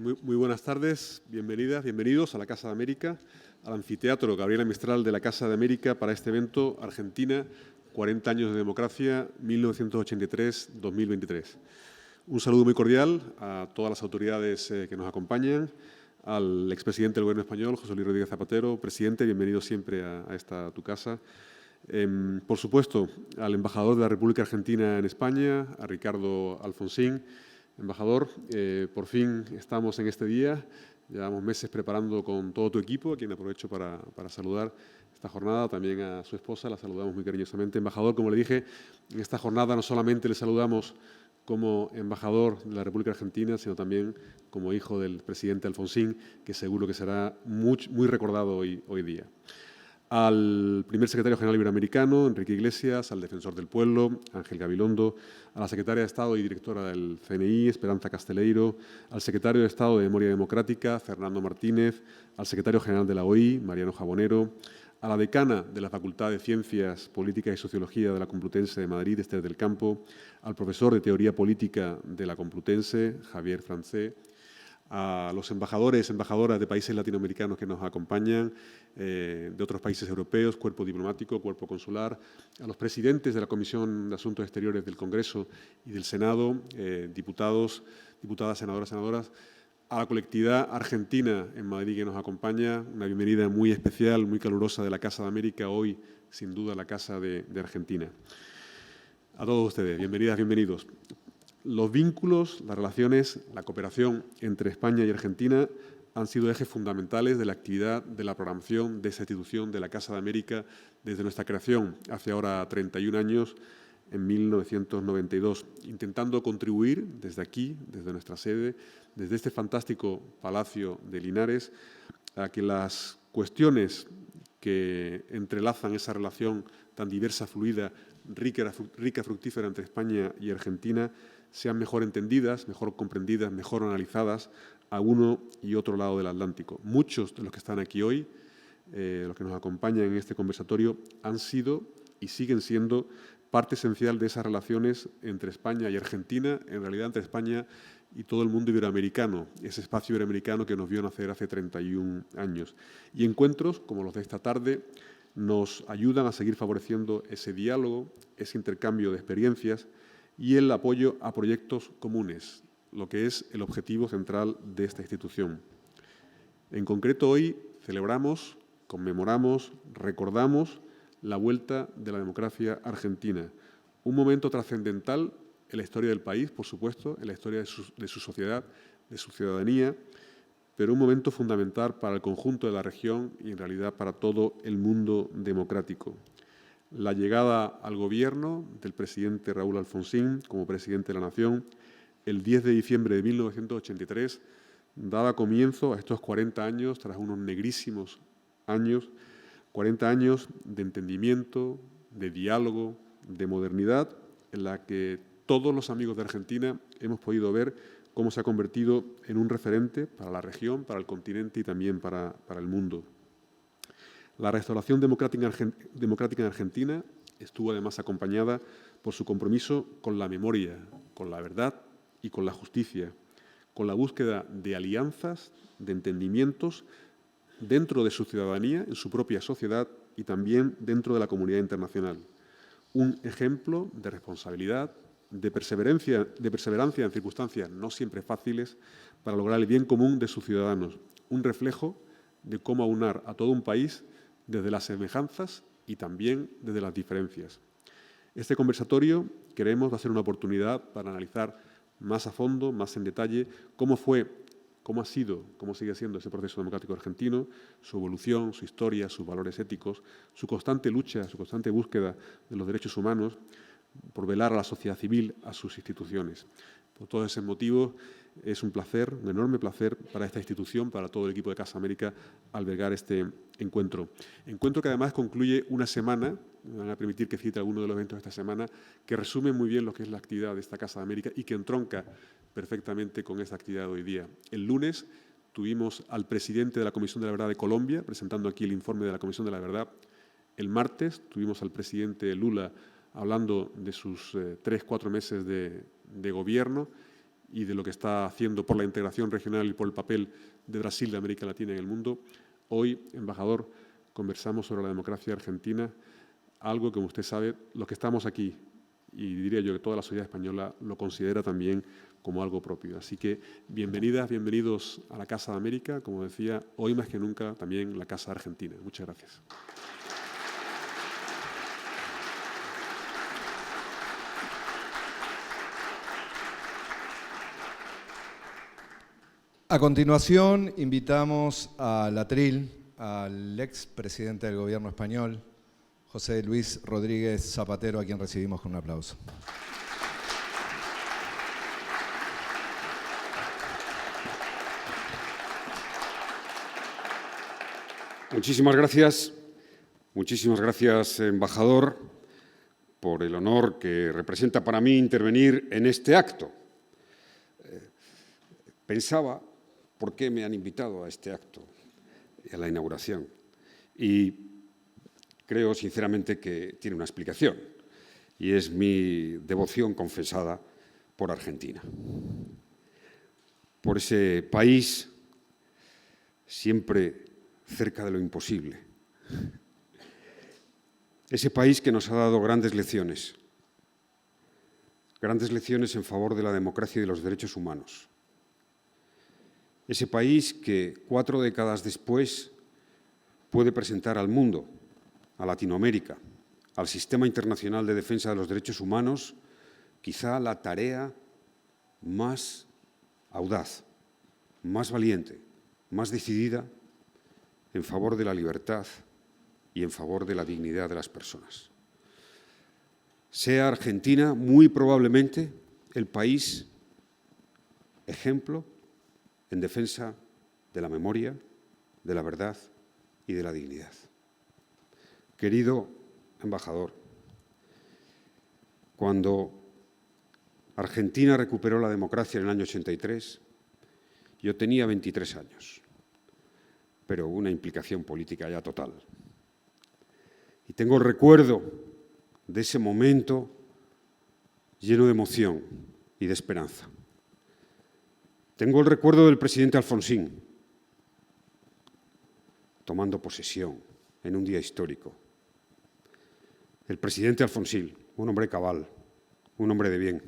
Muy buenas tardes, bienvenidas, bienvenidos a la Casa de América, al anfiteatro Gabriela Mistral de la Casa de América para este evento Argentina, 40 años de democracia, 1983-2023. Un saludo muy cordial a todas las autoridades que nos acompañan, al expresidente del Gobierno español, José Luis Rodríguez Zapatero. Presidente, bienvenido siempre a esta tu casa. Por supuesto, al embajador de la República Argentina en España, a Ricardo Alfonsín. Embajador, por fin estamos en este día. Llevamos meses preparando con todo tu equipo, a quien aprovecho para saludar esta jornada. También a su esposa, la saludamos muy cariñosamente. Embajador, como le dije, en esta jornada no solamente le saludamos como embajador de la República Argentina, sino también como hijo del presidente Alfonsín, que seguro que será muy recordado hoy día. Al primer secretario general iberoamericano, Enrique Iglesias, al defensor del pueblo, Ángel Gabilondo, a la secretaria de Estado y directora del CNI, Esperanza Casteleiro, al secretario de Estado de Memoria Democrática, Fernando Martínez, al secretario general de la OI, Mariano Jabonero, a la decana de la Facultad de Ciencias Políticas y Sociología de la Complutense de Madrid, Esther del Campo, al profesor de Teoría Política de la Complutense, Javier Francé, a los embajadores, embajadoras de países latinoamericanos que nos acompañan, de otros países europeos, cuerpo diplomático, cuerpo consular, a los presidentes de la Comisión de Asuntos Exteriores del Congreso y del Senado, diputados, diputadas, senadoras, a la colectividad argentina en Madrid que nos acompaña, una bienvenida muy especial, muy calurosa de la Casa de América, hoy sin duda la Casa de Argentina. A todos ustedes, bienvenidas, bienvenidos. Los vínculos, las relaciones, la cooperación entre España y Argentina han sido ejes fundamentales de la actividad de la programación de esta institución de la Casa de América desde nuestra creación hace ahora 31 años, en 1992, intentando contribuir desde aquí, desde nuestra sede, desde este fantástico Palacio de Linares, a que las cuestiones que entrelazan esa relación tan diversa, fluida, rica, fructífera entre España y Argentina, sean mejor entendidas, mejor comprendidas, mejor analizadas a uno y otro lado del Atlántico. Muchos de los que están aquí hoy, los que nos acompañan en este conversatorio, han sido y siguen siendo parte esencial de esas relaciones entre España y Argentina, en realidad entre España y todo el mundo iberoamericano, ese espacio iberoamericano que nos vio nacer hace 31 años. Y encuentros como los de esta tarde nos ayudan a seguir favoreciendo ese diálogo, ese intercambio de experiencias y el apoyo a proyectos comunes, lo que es el objetivo central de esta institución. En concreto, hoy celebramos, conmemoramos, recordamos la vuelta de la democracia argentina, un momento trascendental en la historia del país, por supuesto, en la historia de su sociedad, de su ciudadanía, pero un momento fundamental para el conjunto de la región y, en realidad, para todo el mundo democrático. La llegada al gobierno del presidente Raúl Alfonsín como presidente de la Nación el 10 de diciembre de 1983 daba comienzo a estos 40 años, tras unos negrísimos años, 40 años de entendimiento, de diálogo, de modernidad, en la que todos los amigos de Argentina hemos podido ver cómo se ha convertido en un referente para la región, para el continente y también para el mundo. La restauración democrática en Argentina estuvo además acompañada por su compromiso con la memoria, con la verdad y con la justicia, con la búsqueda de alianzas, de entendimientos dentro de su ciudadanía, en su propia sociedad y también dentro de la comunidad internacional. Un ejemplo de responsabilidad, de perseverancia en circunstancias no siempre fáciles para lograr el bien común de sus ciudadanos. Un reflejo de cómo aunar a todo un país desde las semejanzas y también desde las diferencias. Este conversatorio queremos va a ser una oportunidad para analizar más a fondo, más en detalle, cómo fue, cómo ha sido, cómo sigue siendo ese proceso democrático argentino, su evolución, su historia, sus valores éticos, su constante lucha, su constante búsqueda de los derechos humanos, por velar a la sociedad civil, a sus instituciones. Por todos esos motivos, es un placer, un enorme placer para esta institución, para todo el equipo de Casa América, albergar este encuentro. Encuentro que además concluye una semana, me van a permitir que cite algunos de los eventos de esta semana, que resumen muy bien lo que es la actividad de esta Casa de América y que entronca perfectamente con esta actividad de hoy día. El lunes tuvimos al presidente de la Comisión de la Verdad de Colombia, presentando aquí el informe de la Comisión de la Verdad. El martes tuvimos al presidente Lula hablando de sus 3-4 meses de gobierno y de lo que está haciendo por la integración regional y por el papel de Brasil de América Latina en el mundo. Hoy, embajador, conversamos sobre la democracia argentina, algo que, como usted sabe, los que estamos aquí, y diría yo que toda la sociedad española lo considera también como algo propio. Así que bienvenidas, bienvenidos a la Casa de América, como decía, hoy más que nunca también la Casa Argentina. Muchas gracias. A continuación, invitamos al atril al expresidente del Gobierno español, José Luis Rodríguez Zapatero, a quien recibimos con un aplauso. Muchísimas gracias, embajador, por el honor que representa para mí intervenir en este acto. Pensaba por qué me han invitado a este acto, a la inauguración, y creo sinceramente que tiene una explicación, y es mi devoción confesada por Argentina, por ese país siempre cerca de lo imposible. Ese país que nos ha dado grandes lecciones en favor de la democracia y de los derechos humanos. Ese país que 4 décadas después puede presentar al mundo, a Latinoamérica, al sistema internacional de defensa de los derechos humanos, quizá la tarea más audaz, más valiente, más decidida en favor de la libertad y en favor de la dignidad de las personas. Sea Argentina, muy probablemente, el país ejemplo en defensa de la memoria, de la verdad y de la dignidad. Querido embajador, cuando Argentina recuperó la democracia en el año 83, yo tenía 23 años, pero una implicación política ya total. Y tengo el recuerdo de ese momento lleno de emoción y de esperanza. Tengo el recuerdo del presidente Alfonsín tomando posesión en un día histórico. El presidente Alfonsín, un hombre cabal, un hombre de bien,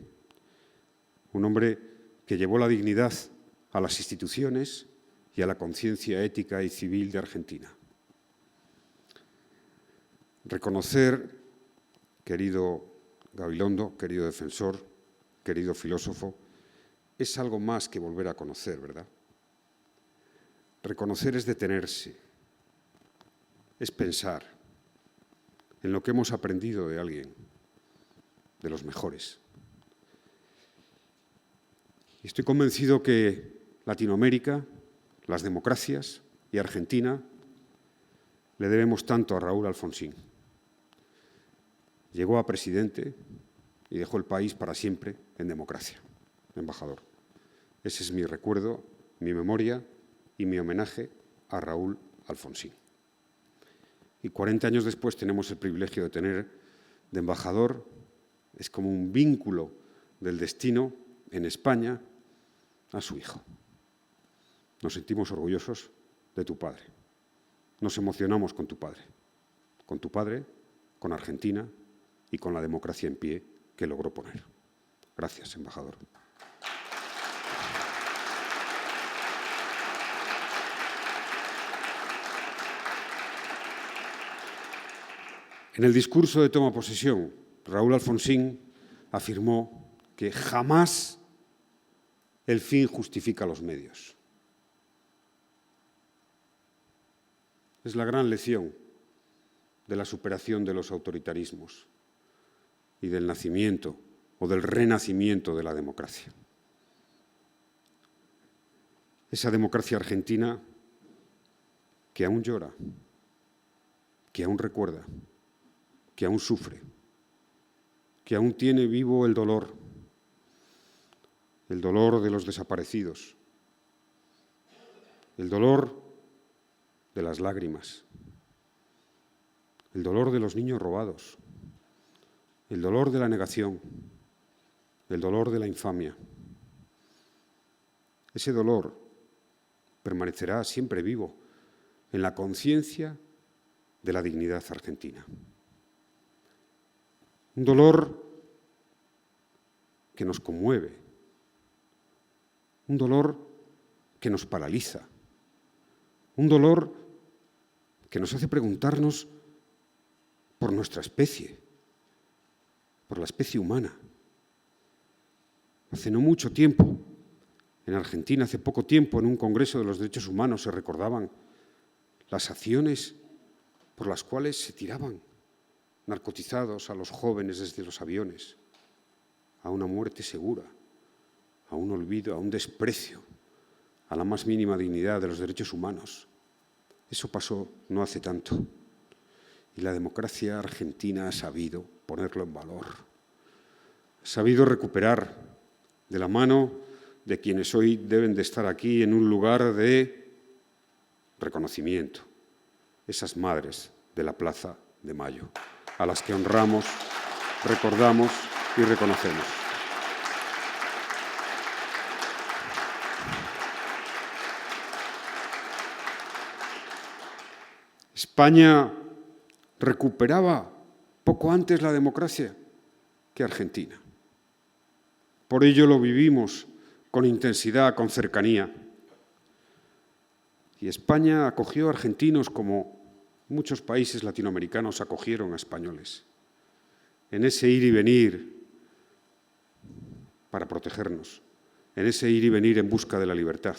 un hombre que llevó la dignidad a las instituciones y a la conciencia ética y civil de Argentina. Reconocer, querido Gabilondo, querido defensor, querido filósofo, es algo más que volver a conocer, ¿verdad? Reconocer es detenerse, es pensar en lo que hemos aprendido de alguien, de los mejores. Y estoy convencido que Latinoamérica, las democracias y Argentina le debemos tanto a Raúl Alfonsín. Llegó a presidente y dejó el país para siempre en democracia, embajador. Ese es mi recuerdo, mi memoria y mi homenaje a Raúl Alfonsín. Y 40 años después tenemos el privilegio de tener de embajador, es como un vínculo del destino en España a su hijo. Nos sentimos orgullosos de tu padre. Nos emocionamos con tu padre, con Argentina y con la democracia en pie que logró poner. Gracias, embajador. En el discurso de toma de posesión, Raúl Alfonsín afirmó que jamás el fin justifica los medios. Es la gran lección de la superación de los autoritarismos y del nacimiento o del renacimiento de la democracia. Esa democracia argentina que aún llora, que aún recuerda, que aún sufre, que aún tiene vivo el dolor de los desaparecidos, el dolor de las lágrimas, el dolor de los niños robados, el dolor de la negación, el dolor de la infamia, Ese dolor permanecerá siempre vivo en la conciencia de la dignidad argentina. Un dolor que nos conmueve, un dolor que nos paraliza, un dolor que nos hace preguntarnos por nuestra especie, por la especie humana. Hace no mucho tiempo, en Argentina, hace poco tiempo, en un Congreso de los Derechos Humanos, se recordaban las acciones por las cuales se tiraban narcotizados a los jóvenes desde los aviones, a una muerte segura, a un olvido, a un desprecio, a la más mínima dignidad de los derechos humanos. Eso pasó no hace tanto. Y la democracia argentina ha sabido ponerlo en valor. Ha sabido recuperar de la mano de quienes hoy deben de estar aquí en un lugar de reconocimiento, esas madres de la Plaza de Mayo, a las que honramos, recordamos y reconocemos. España recuperaba poco antes la democracia que Argentina. Por ello lo vivimos con intensidad, con cercanía. Y España acogió a argentinos como muchos países latinoamericanos acogieron a españoles, en ese ir y venir para protegernos, en ese ir y venir en busca de la libertad.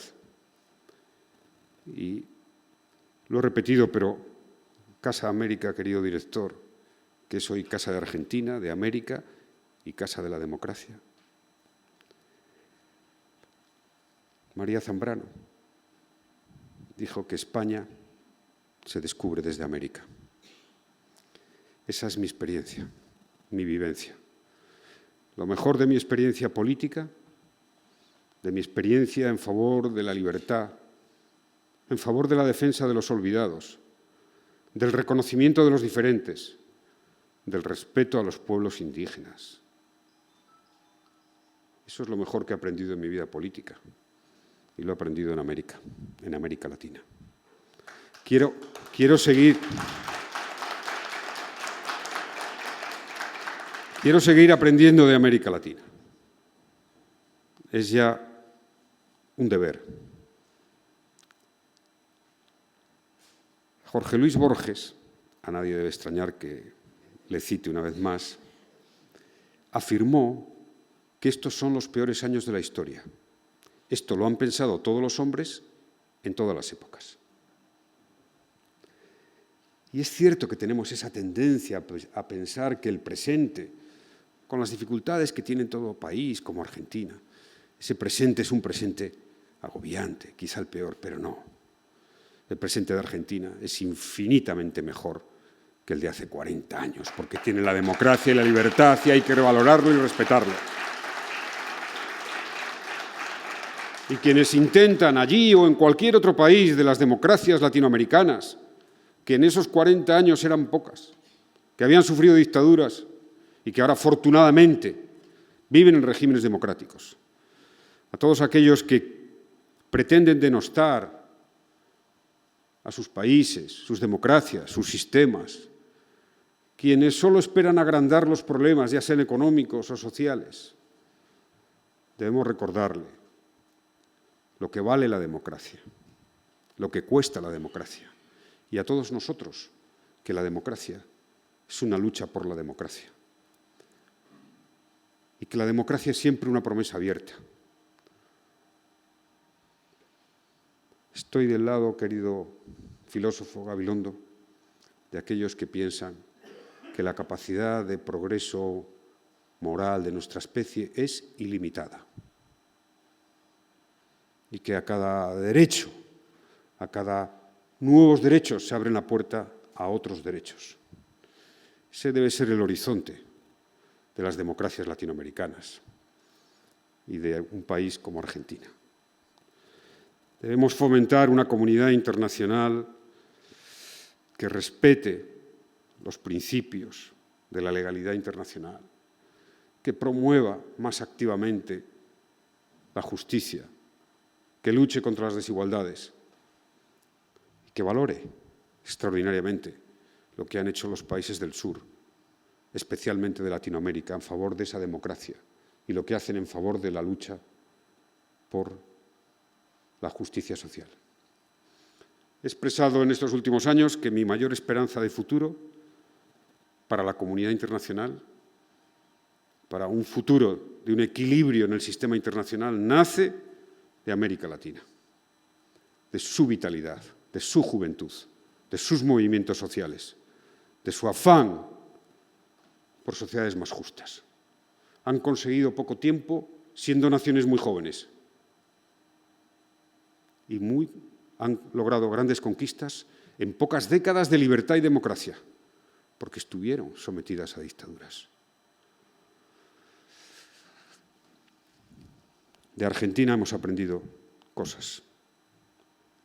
Y lo he repetido, pero Casa América, querido director, que es hoy Casa de Argentina, de América y Casa de la Democracia. María Zambrano dijo que España se descubre desde América. Esa es mi experiencia, mi vivencia. Lo mejor de mi experiencia política, de mi experiencia en favor de la libertad, en favor de la defensa de los olvidados, del reconocimiento de los diferentes, del respeto a los pueblos indígenas. Eso es lo mejor que he aprendido en mi vida política y lo he aprendido en América Latina. Quiero seguir aprendiendo de América Latina. Es ya un deber. Jorge Luis Borges, a nadie debe extrañar que le cite una vez más, afirmó que estos son los peores años de la historia. Esto lo han pensado todos los hombres en todas las épocas. Y es cierto que tenemos esa tendencia a pensar que el presente, con las dificultades que tiene todo país como Argentina, ese presente es un presente agobiante, quizá el peor, pero no. El presente de Argentina es infinitamente mejor que el de hace 40 años, porque tiene la democracia y la libertad y hay que valorarlo y respetarlo. Y quienes intentan allí o en cualquier otro país de las democracias latinoamericanas, que en esos 40 años eran pocas, que habían sufrido dictaduras y que ahora afortunadamente viven en regímenes democráticos, a todos aquellos que pretenden denostar a sus países, sus democracias, sus sistemas, quienes solo esperan agrandar los problemas, ya sean económicos o sociales, debemos recordarle lo que vale la democracia, lo que cuesta la democracia, y a todos nosotros que la democracia es una lucha por la democracia y que la democracia es siempre una promesa abierta. Estoy del lado, querido filósofo Gabilondo, de aquellos que piensan que la capacidad de progreso moral de nuestra especie es ilimitada y que a cada derecho, a cada nuevos derechos se abren la puerta a otros derechos. Ese debe ser el horizonte de las democracias latinoamericanas y de un país como Argentina. Debemos fomentar una comunidad internacional que respete los principios de la legalidad internacional, que promueva más activamente la justicia que luche contra las desigualdades y que valore extraordinariamente lo que han hecho los países del sur, especialmente de Latinoamérica, en favor de esa democracia y lo que hacen en favor de la lucha por la justicia social. He expresado en estos últimos años que mi mayor esperanza de futuro para la comunidad internacional, para un futuro de un equilibrio en el sistema internacional, nace de América Latina, de su vitalidad, de su juventud, de sus movimientos sociales, de su afán por sociedades más justas. Han conseguido poco tiempo siendo naciones muy jóvenes y han logrado grandes conquistas en pocas décadas de libertad y democracia, porque estuvieron sometidas a dictaduras. De Argentina hemos aprendido cosas.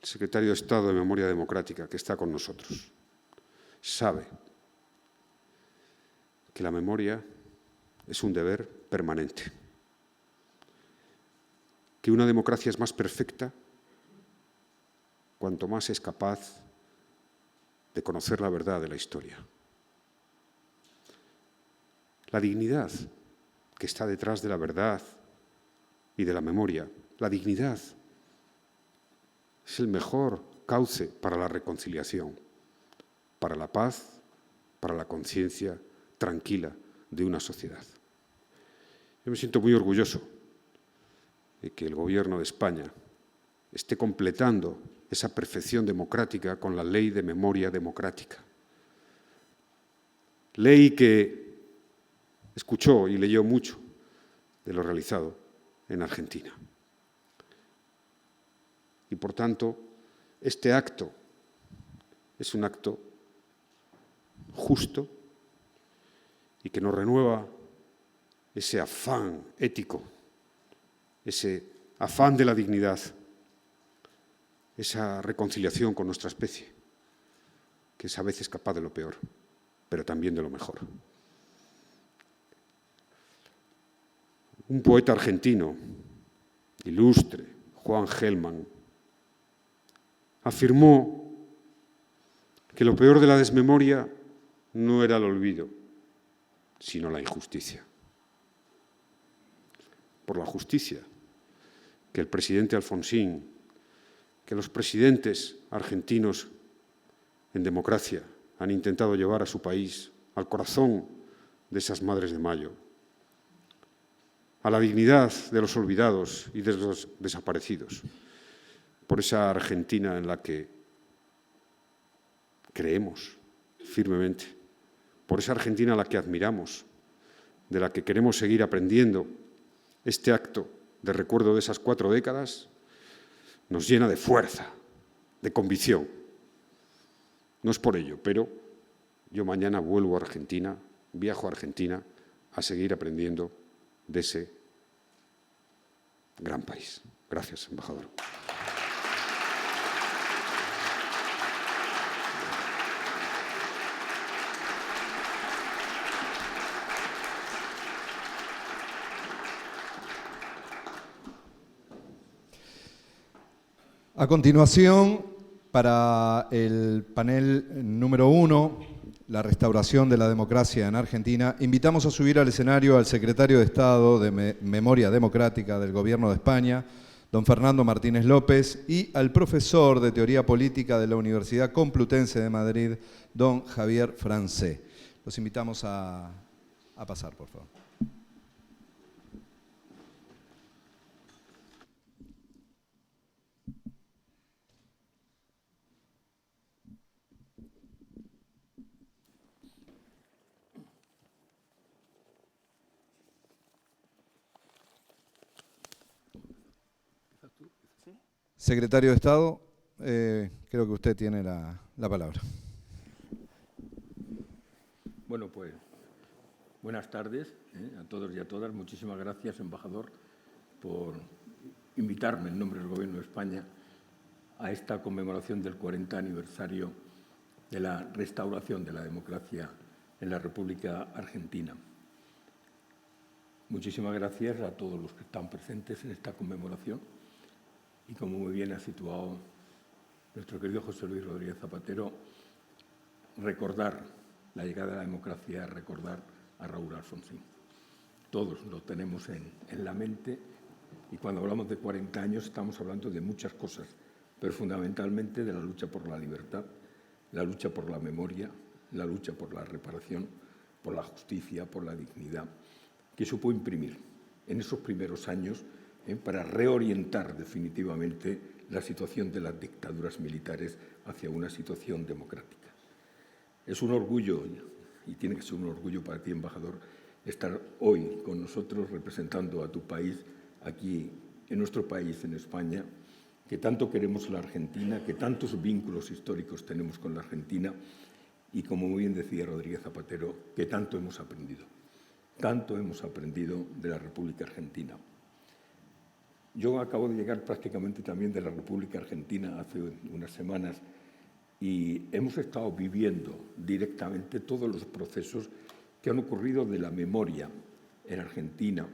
El secretario de Estado de Memoria Democrática, que está con nosotros, sabe que la memoria es un deber permanente, que una democracia es más perfecta cuanto más es capaz de conocer la verdad de la historia. La dignidad que está detrás de la verdad y de la memoria, la dignidad es el mejor cauce para la reconciliación, para la paz, para la conciencia tranquila de una sociedad. Yo me siento muy orgulloso de que el Gobierno de España esté completando esa perfección democrática con la Ley de Memoria Democrática. Ley que escuchó y leyó mucho de lo realizado en Argentina. Y, por tanto, este acto es un acto justo y que nos renueva ese afán ético, ese afán de la dignidad, esa reconciliación con nuestra especie, que es a veces capaz de lo peor, pero también de lo mejor. Un poeta argentino, ilustre, Juan Gelman, afirmó que lo peor de la desmemoria no era el olvido, sino la injusticia. Por la justicia que el presidente Alfonsín, que los presidentes argentinos en democracia han intentado llevar a su país al corazón de esas Madres de Mayo, a la dignidad de los olvidados y de los desaparecidos, por esa Argentina en la que creemos firmemente, por esa Argentina a la que admiramos, de la que queremos seguir aprendiendo. Este acto de recuerdo de esas 4 décadas nos llena de fuerza, de convicción. No es por ello, pero yo mañana vuelvo a Argentina, viajo a Argentina a seguir aprendiendo de ese gran país. Gracias, embajador. A continuación, para el panel número 1, la restauración de la democracia en Argentina, invitamos a subir al escenario al secretario de Estado de Memoria Democrática del Gobierno de España, don Fernando Martínez López, y al profesor de Teoría Política de la Universidad Complutense de Madrid, don Javier Francé. Los invitamos a pasar, por favor. Secretario de Estado, creo que usted tiene la palabra. Bueno, pues buenas tardes a todos y a todas. Muchísimas gracias, embajador, por invitarme en nombre del Gobierno de España a esta conmemoración del 40 aniversario de la restauración de la democracia en la República Argentina. Muchísimas gracias a todos los que están presentes en esta conmemoración y como muy bien ha situado nuestro querido José Luis Rodríguez Zapatero, recordar la llegada de la democracia, recordar a Raúl Alfonsín. Todos lo tenemos en la mente y cuando hablamos de 40 años estamos hablando de muchas cosas, pero fundamentalmente de la lucha por la libertad, la lucha por la memoria, la lucha por la reparación, por la justicia, por la dignidad, que supo imprimir en esos primeros años para reorientar definitivamente la situación de las dictaduras militares hacia una situación democrática. Es un orgullo, y tiene que ser un orgullo para ti, embajador, estar hoy con nosotros representando a tu país, aquí en nuestro país, en España, que tanto queremos la Argentina, que tantos vínculos históricos tenemos con la Argentina y, como muy bien decía Rodríguez Zapatero, que tanto hemos aprendido de la República Argentina. Yo acabo de llegar prácticamente también de la República Argentina hace unas semanas y hemos estado viviendo directamente todos los procesos que han ocurrido de la memoria en Argentina,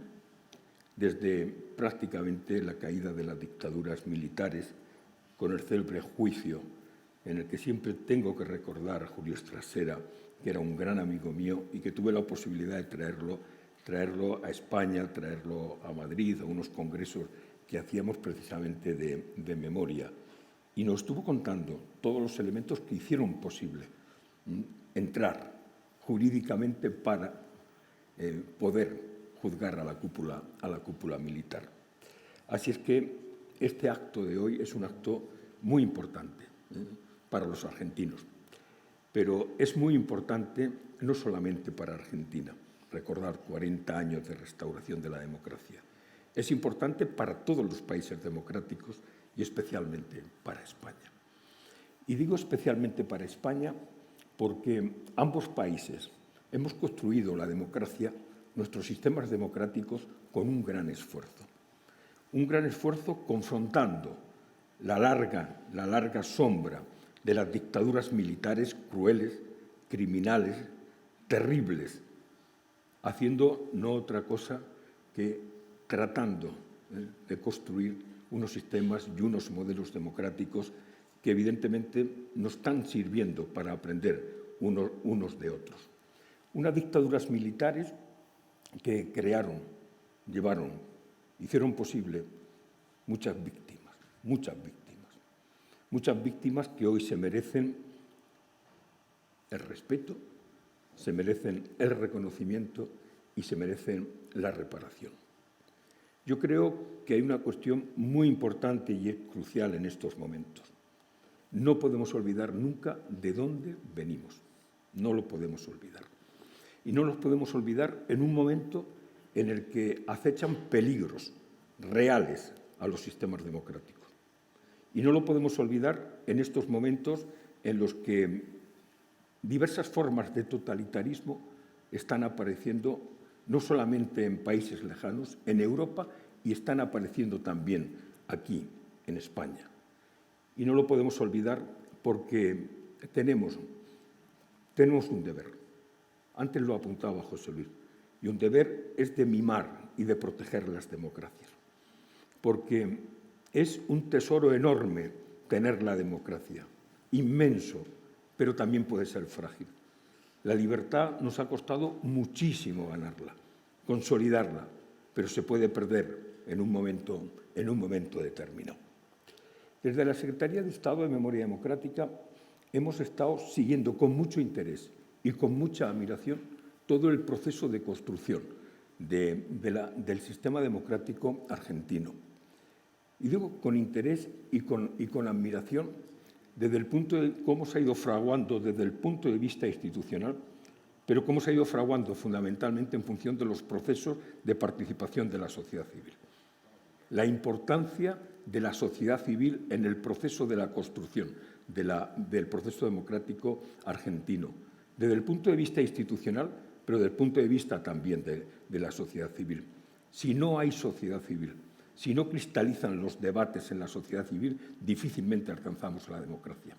desde prácticamente la caída de las dictaduras militares, con el célebre juicio en el que siempre tengo que recordar a Julio Strasera, que era un gran amigo mío y que tuve la posibilidad de traerlo a España, traerlo a Madrid, a unos congresos que hacíamos precisamente de memoria. Y nos estuvo contando todos los elementos que hicieron posible entrar jurídicamente para poder juzgar a la cúpula militar. Así es que este acto de hoy es un acto muy importante para los argentinos, pero es muy importante no solamente para Argentina, recordar 40 años de restauración de la democracia. Es importante para todos los países democráticos y especialmente para España. Y digo especialmente para España porque ambos países hemos construido la democracia, nuestros sistemas democráticos, con un gran esfuerzo. Un gran esfuerzo confrontando la larga sombra de las dictaduras militares crueles, criminales, terribles, haciendo no otra cosa que tratando de construir unos sistemas y unos modelos democráticos que evidentemente nos están sirviendo para aprender unos de otros. Unas dictaduras militares que crearon, hicieron posible muchas víctimas que hoy se merecen el respeto, se merecen el reconocimiento y se merecen la reparación. Yo creo que hay una cuestión muy importante y es crucial en estos momentos. No podemos olvidar nunca de dónde venimos, no lo podemos olvidar. Y no los podemos olvidar en un momento en el que acechan peligros reales a los sistemas democráticos. Y no lo podemos olvidar en estos momentos en los que diversas formas de totalitarismo están apareciendo no solamente en países lejanos, en Europa, y están apareciendo también aquí, en España. Y no lo podemos olvidar porque tenemos un deber. Antes lo apuntaba José Luis, y un deber es de mimar y de proteger las democracias, porque es un tesoro enorme tener la democracia, inmenso, pero también puede ser frágil. La libertad nos ha costado muchísimo ganarla, consolidarla, pero se puede perder en un momento determinado. Desde la Secretaría de Estado de Memoria Democrática hemos estado siguiendo con mucho interés y con mucha admiración todo el proceso de construcción del sistema democrático argentino. Y digo con interés y con admiración desde el punto de cómo se ha ido fraguando desde el punto de vista institucional, pero cómo se ha ido fraguando fundamentalmente en función de los procesos de participación de la sociedad civil. La importancia de la sociedad civil en el proceso de la construcción del proceso democrático argentino, desde el punto de vista institucional, pero desde el punto de vista también de la sociedad civil. Si no hay sociedad civil, si no cristalizan los debates en la sociedad civil, difícilmente alcanzamos la democracia.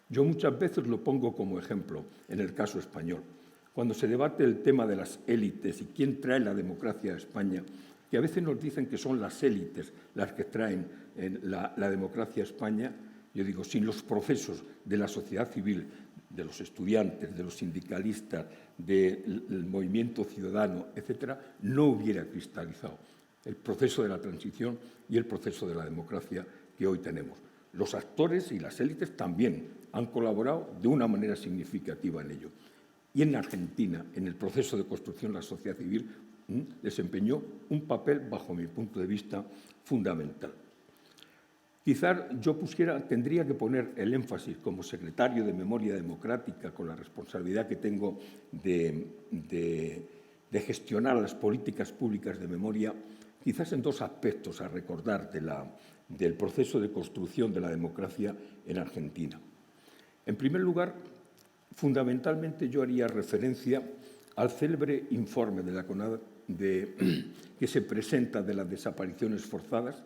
Yo muchas veces lo pongo como ejemplo en el caso español. Cuando se debate el tema de las élites y quién trae la democracia a España, que a veces nos dicen que son las élites las que traen la democracia a España. Yo digo, sin los procesos de la sociedad civil, de los estudiantes, de los sindicalistas, del movimiento ciudadano, etcétera, no hubiera cristalizado el proceso de la transición y el proceso de la democracia que hoy tenemos. Los actores y las élites también han colaborado de una manera significativa en ello. Y en Argentina, en el proceso de construcción, la sociedad civil desempeñó un papel, bajo mi punto de vista, fundamental. Quizás yo tendría que poner el énfasis como secretario de Memoria Democrática, con la responsabilidad que tengo de gestionar las políticas públicas de memoria, quizás en dos aspectos a recordar del proceso de construcción de la democracia en Argentina. En primer lugar, fundamentalmente yo haría referencia al célebre informe de la CONADE que se presenta de las desapariciones forzadas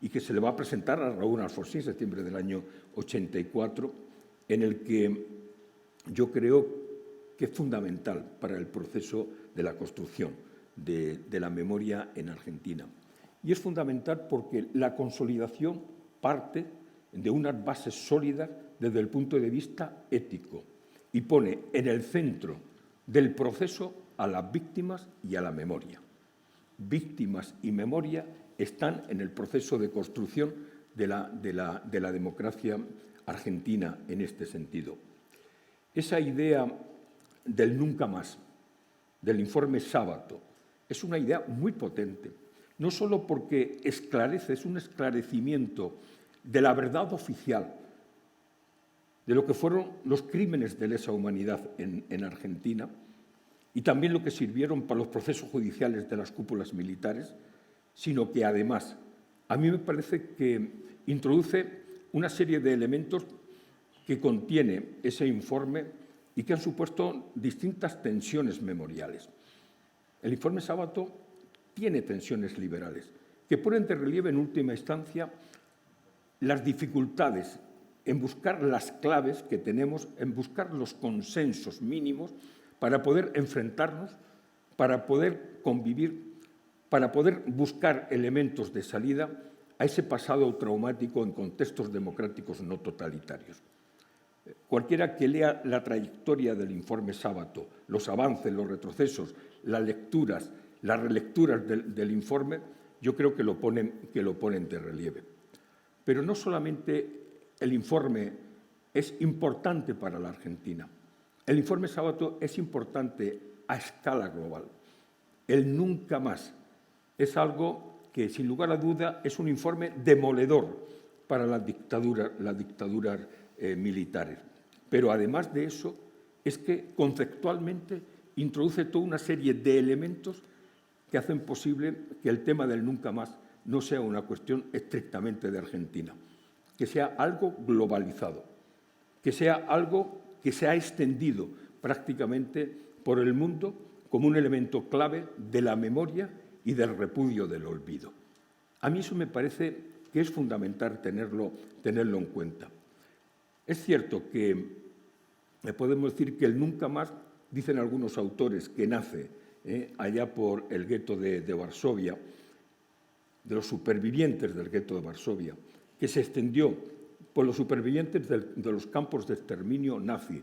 y que se le va a presentar a Raúl Alfonsín en septiembre del año 84, en el que yo creo que es fundamental para el proceso de la construcción de la memoria en Argentina. Y es fundamental porque la consolidación parte de unas bases sólidas desde el punto de vista ético y pone en el centro del proceso a las víctimas y a la memoria. Víctimas y memoria están en el proceso de construcción de la democracia argentina en este sentido. Esa idea del nunca más, del informe Sábato, es una idea muy potente, no solo porque esclarece, es un esclarecimiento de la verdad oficial, de lo que fueron los crímenes de lesa humanidad en Argentina y también lo que sirvieron para los procesos judiciales de las cúpulas militares, sino que además a mí me parece que introduce una serie de elementos que contiene ese informe y que han supuesto distintas tensiones memoriales. El informe Sábato tiene tensiones liberales que ponen de relieve en última instancia las dificultades en buscar las claves que tenemos, en buscar los consensos mínimos para poder enfrentarnos, para poder convivir, para poder buscar elementos de salida a ese pasado traumático en contextos democráticos no totalitarios. Cualquiera que lea la trayectoria del informe Sábato, los avances, los retrocesos, las lecturas, las relecturas del informe, yo creo que lo ponen de relieve. Pero no solamente el informe es importante para la Argentina, el informe Sábato es importante a escala global. El nunca más es algo que, sin lugar a duda, es un informe demoledor para las dictaduras militares. Pero además de eso, es que conceptualmente introduce toda una serie de elementos que hacen posible que el tema del nunca más no sea una cuestión estrictamente de Argentina, que sea algo globalizado, que sea algo que se ha extendido prácticamente por el mundo como un elemento clave de la memoria y del repudio del olvido. A mí eso me parece que es fundamental tenerlo en cuenta. Es cierto que podemos decir que el nunca más, dicen algunos autores, que nace allá por el gueto de Varsovia, de los supervivientes del gueto de Varsovia, que se extendió por los supervivientes de los campos de exterminio nazi.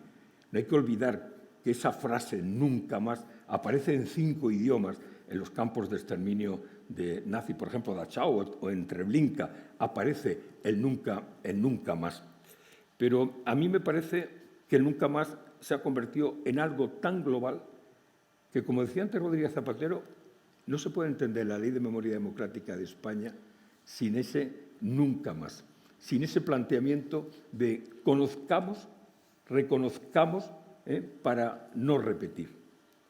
No hay que olvidar que esa frase nunca más aparece en 5 idiomas en los campos de exterminio de nazi. Por ejemplo, Dachau o en Treblinka aparece el nunca más. Pero a mí me parece que el nunca más se ha convertido en algo tan global que, como decía antes Rodríguez Zapatero, no se puede entender la Ley de Memoria Democrática de España sin ese nunca más, sin ese planteamiento de conozcamos, reconozcamos para no repetir.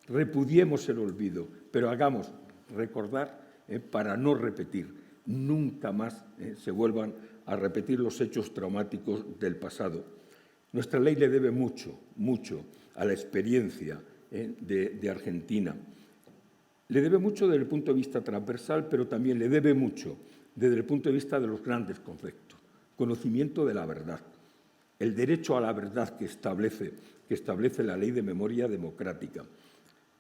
Repudiemos el olvido, pero hagamos recordar para no repetir. Nunca más se vuelvan a repetir los hechos traumáticos del pasado. Nuestra ley le debe mucho, mucho a la experiencia de Argentina. Le debe mucho desde el punto de vista transversal, pero también le debe mucho desde el punto de vista de los grandes conceptos. Conocimiento de la verdad, el derecho a la verdad que establece la Ley de Memoria Democrática,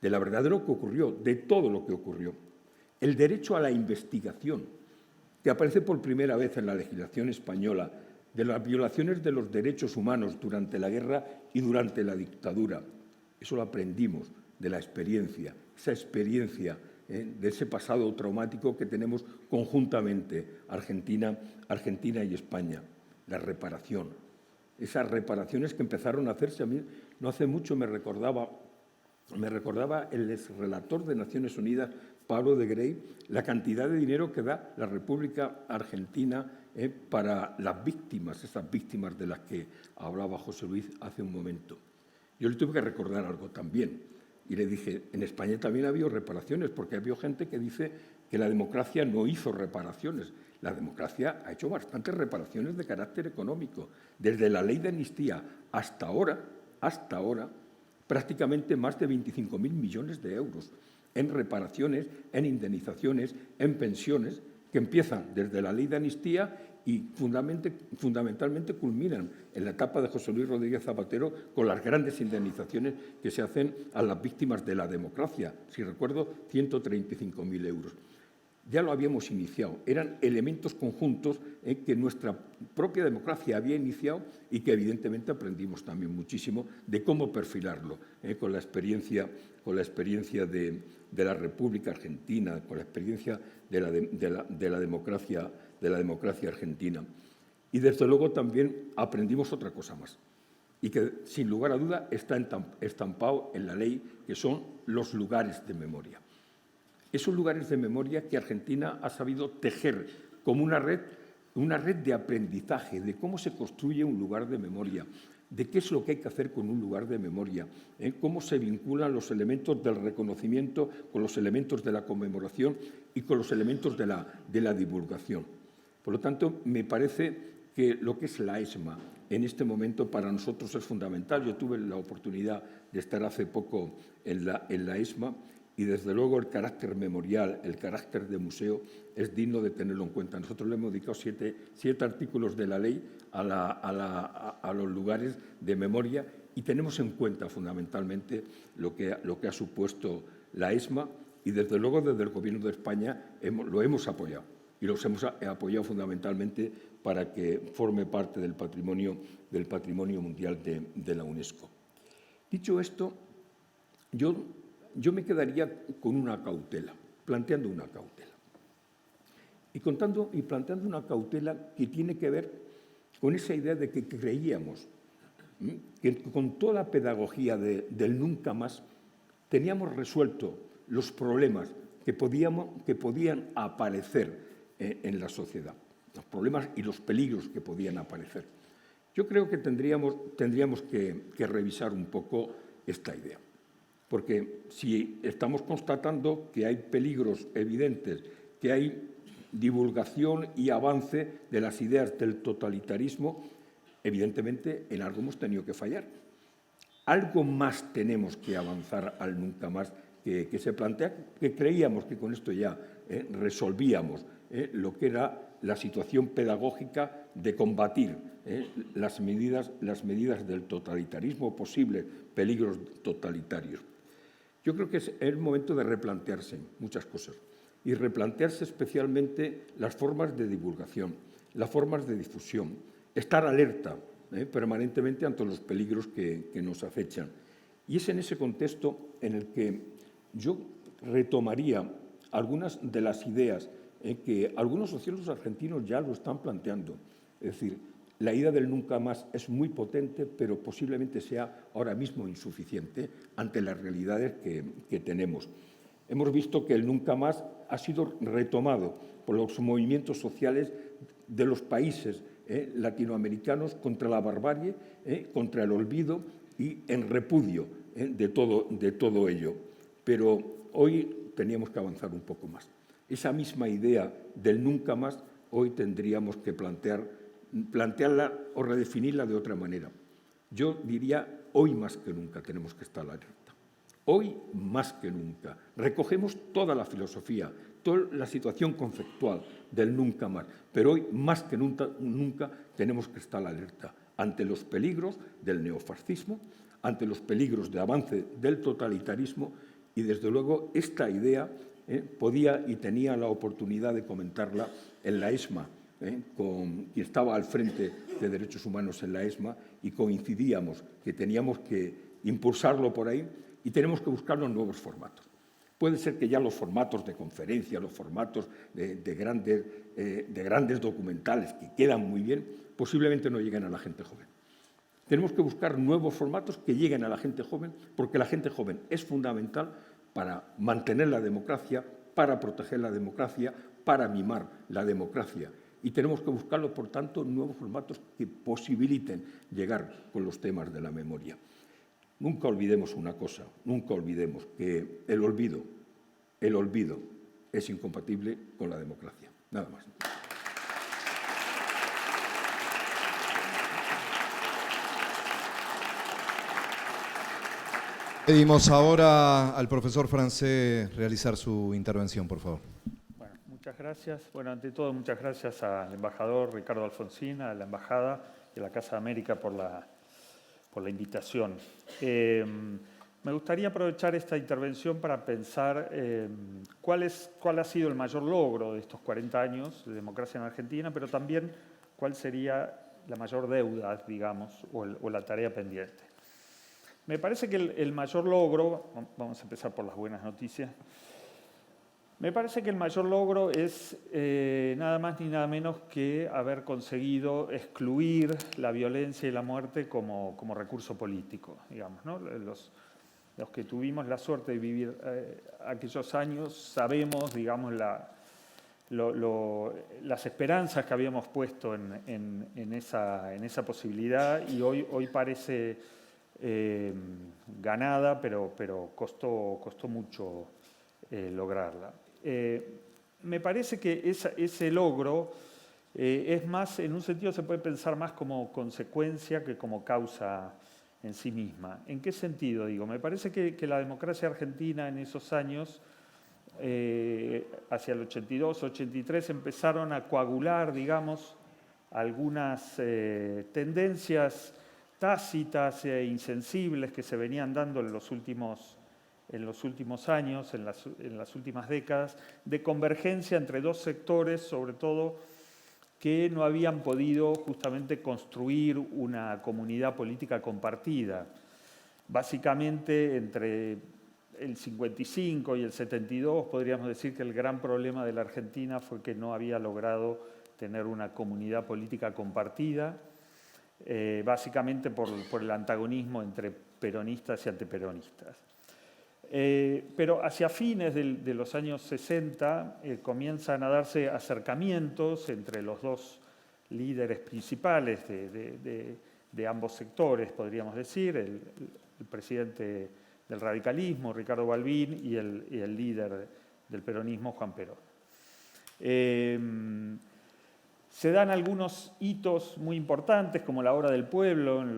de la verdad de lo que ocurrió, de todo lo que ocurrió, el derecho a la investigación, que aparece por primera vez en la legislación española, de las violaciones de los derechos humanos durante la guerra y durante la dictadura. Eso lo aprendimos de la experiencia, esa experiencia de ese pasado traumático que tenemos conjuntamente Argentina y España. La reparación, esas reparaciones que empezaron a hacerse. A mí no hace mucho me recordaba el exrelator de Naciones Unidas, Pablo de Grey, la cantidad de dinero que da la República Argentina para las víctimas, esas víctimas de las que hablaba José Luis hace un momento. Yo le tuve que recordar algo también y le dije, en España también ha habido reparaciones, porque ha habido gente que dice que la democracia no hizo reparaciones. La democracia ha hecho bastantes reparaciones de carácter económico. Desde la ley de amnistía hasta ahora, prácticamente más de 25.000 millones de euros en reparaciones, en indemnizaciones, en pensiones, que empiezan desde la ley de amnistía y fundamentalmente culminan en la etapa de José Luis Rodríguez Zapatero con las grandes indemnizaciones que se hacen a las víctimas de la democracia. Si recuerdo, 135.000 euros. Ya lo habíamos iniciado. Eran elementos conjuntos que nuestra propia democracia había iniciado y que evidentemente aprendimos también muchísimo de cómo perfilarlo, con la experiencia de la República Argentina, con la experiencia de la democracia argentina. Y desde luego también aprendimos otra cosa más, y que sin lugar a duda está estampado en la ley, que son los lugares de memoria. Esos lugares de memoria que Argentina ha sabido tejer como una red de aprendizaje, de cómo se construye un lugar de memoria, de qué es lo que hay que hacer con un lugar de memoria, cómo se vinculan los elementos del reconocimiento con los elementos de la conmemoración y con los elementos de la divulgación. Por lo tanto, me parece que lo que es la ESMA en este momento para nosotros es fundamental. Yo tuve la oportunidad de estar hace poco en la ESMA, y desde luego el carácter memorial, el carácter de museo, es digno de tenerlo en cuenta. Nosotros le hemos dedicado siete artículos de la ley a los lugares de memoria, y tenemos en cuenta fundamentalmente lo que ha supuesto la ESMA, y desde luego desde el Gobierno de España lo hemos apoyado, y los hemos apoyado fundamentalmente para que forme parte del patrimonio mundial de la UNESCO. Dicho esto, yo me quedaría con una cautela, planteando una cautela. Y planteando una cautela que tiene que ver con esa idea de que creíamos que con toda la pedagogía del nunca más teníamos resuelto los problemas que podían aparecer en la sociedad, los problemas y los peligros que podían aparecer. Yo creo que tendríamos que revisar un poco esta idea. Porque si estamos constatando que hay peligros evidentes, que hay divulgación y avance de las ideas del totalitarismo, evidentemente en algo hemos tenido que fallar. Algo más tenemos que avanzar al nunca más que se plantea, que creíamos que con esto ya resolvíamos lo que era la situación pedagógica de combatir las medidas del totalitarismo, posibles peligros totalitarios. Yo creo que es el momento de replantearse muchas cosas, y replantearse especialmente las formas de divulgación, las formas de difusión, estar alerta permanentemente ante los peligros que nos acechan. Y es en ese contexto en el que yo retomaría algunas de las ideas que algunos sociólogos argentinos ya lo están planteando. Es decir, la idea del nunca más es muy potente, pero posiblemente sea ahora mismo insuficiente ante las realidades que tenemos. Hemos visto que el nunca más ha sido retomado por los movimientos sociales de los países latinoamericanos contra la barbarie, contra el olvido y en repudio de todo ello. Pero hoy teníamos que avanzar un poco más. Esa misma idea del nunca más hoy tendríamos que plantearla o redefinirla de otra manera. Yo diría, hoy más que nunca tenemos que estar alerta. Hoy más que nunca. Recogemos toda la filosofía, toda la situación conceptual del nunca más, pero hoy más que nunca tenemos que estar alerta ante los peligros del neofascismo, ante los peligros de avance del totalitarismo y, desde luego, esta idea podía y tenía la oportunidad de comentarla en la ESMA, con quien estaba al frente de Derechos Humanos en la ESMA, y coincidíamos que teníamos que impulsarlo por ahí y tenemos que buscar los nuevos formatos. Puede ser que ya los formatos de conferencia, los formatos de grandes documentales que quedan muy bien, posiblemente no lleguen a la gente joven. Tenemos que buscar nuevos formatos que lleguen a la gente joven, porque la gente joven es fundamental para mantener la democracia, para proteger la democracia, para mimar la democracia. Y tenemos que buscarlo, por tanto, nuevos formatos que posibiliten llegar con los temas de la memoria. Nunca olvidemos una cosa, nunca olvidemos que el olvido es incompatible con la democracia. Nada más. Pedimos ahora al profesor Francés realizar su intervención, por favor. Bueno, muchas gracias. Bueno, ante todo, muchas gracias al embajador Ricardo Alfonsín, a la Embajada y a la Casa de América por la invitación. Me gustaría aprovechar esta intervención para pensar cuál ha sido el mayor logro de estos 40 años de democracia en Argentina, pero también cuál sería la mayor deuda, digamos, o la tarea pendiente. Me parece que el mayor logro, vamos a empezar por las buenas noticias, me parece que el mayor logro es nada más ni nada menos que haber conseguido excluir la violencia y la muerte como recurso político, digamos, ¿no? Los que tuvimos la suerte de vivir aquellos años sabemos, digamos, las esperanzas que habíamos puesto en esa posibilidad, y hoy parece ganada, pero costó mucho lograrla. Me parece que ese logro es más, en un sentido se puede pensar más como consecuencia que como causa en sí misma. ¿En qué sentido digo? Me parece que la democracia argentina en esos años, hacia el 82, 83, empezaron a coagular, digamos, algunas tendencias tácitas e insensibles que se venían dando en los últimos años, en las últimas décadas, de convergencia entre dos sectores, sobre todo, que no habían podido justamente construir una comunidad política compartida. Básicamente, entre el 55 y el 72, podríamos decir que el gran problema de la Argentina fue que no había logrado tener una comunidad política compartida, básicamente por el antagonismo entre peronistas y antiperonistas. Pero hacia fines de los años 60 comienzan a darse acercamientos entre los dos líderes principales de ambos sectores, podríamos decir, el presidente del radicalismo, Ricardo Balbín, y el líder del peronismo, Juan Perón. Se dan algunos hitos muy importantes, como la Hora del Pueblo en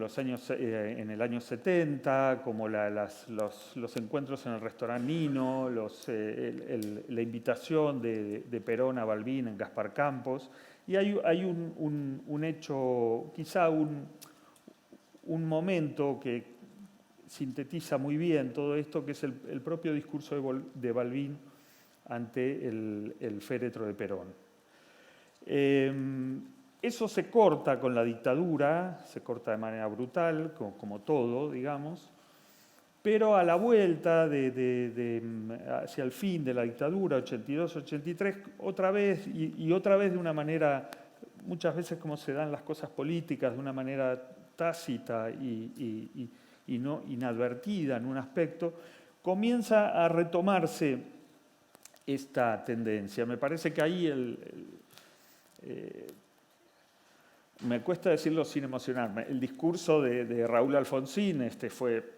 el año 70, como los encuentros en el restaurante Nino, la invitación de Perón a Balbín en Gaspar Campos. Y hay un hecho, quizá un momento que sintetiza muy bien todo esto, que es el propio discurso de Balbín ante el féretro de Perón. Eso se corta con la dictadura, se corta de manera brutal, como todo, digamos, pero a la vuelta hacia el fin de la dictadura, 82-83, otra vez, y otra vez de una manera, muchas veces como se dan las cosas políticas, de una manera tácita y no inadvertida en un aspecto, comienza a retomarse esta tendencia. Me parece que ahí me cuesta decirlo sin emocionarme. El discurso de Raúl Alfonsín fue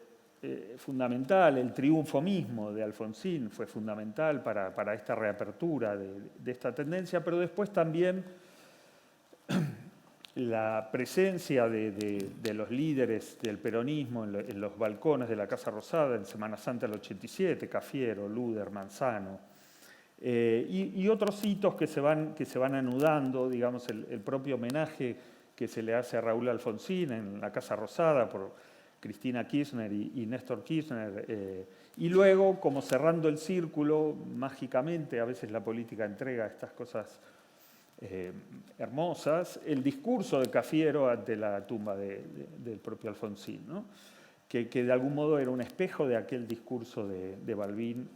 fundamental, el triunfo mismo de Alfonsín fue fundamental para esta reapertura de esta tendencia, pero después también la presencia de los líderes del peronismo en los balcones de la Casa Rosada en Semana Santa del 87, Cafiero, Luder, Manzano, y otros hitos que se van anudando, digamos, el propio homenaje que se le hace a Raúl Alfonsín en la Casa Rosada por Cristina Kirchner y Néstor Kirchner, y luego, como cerrando el círculo, mágicamente, a veces la política entrega estas cosas hermosas, el discurso de Cafiero ante la tumba del propio Alfonsín, ¿no? que de algún modo era un espejo de aquel discurso de Balbín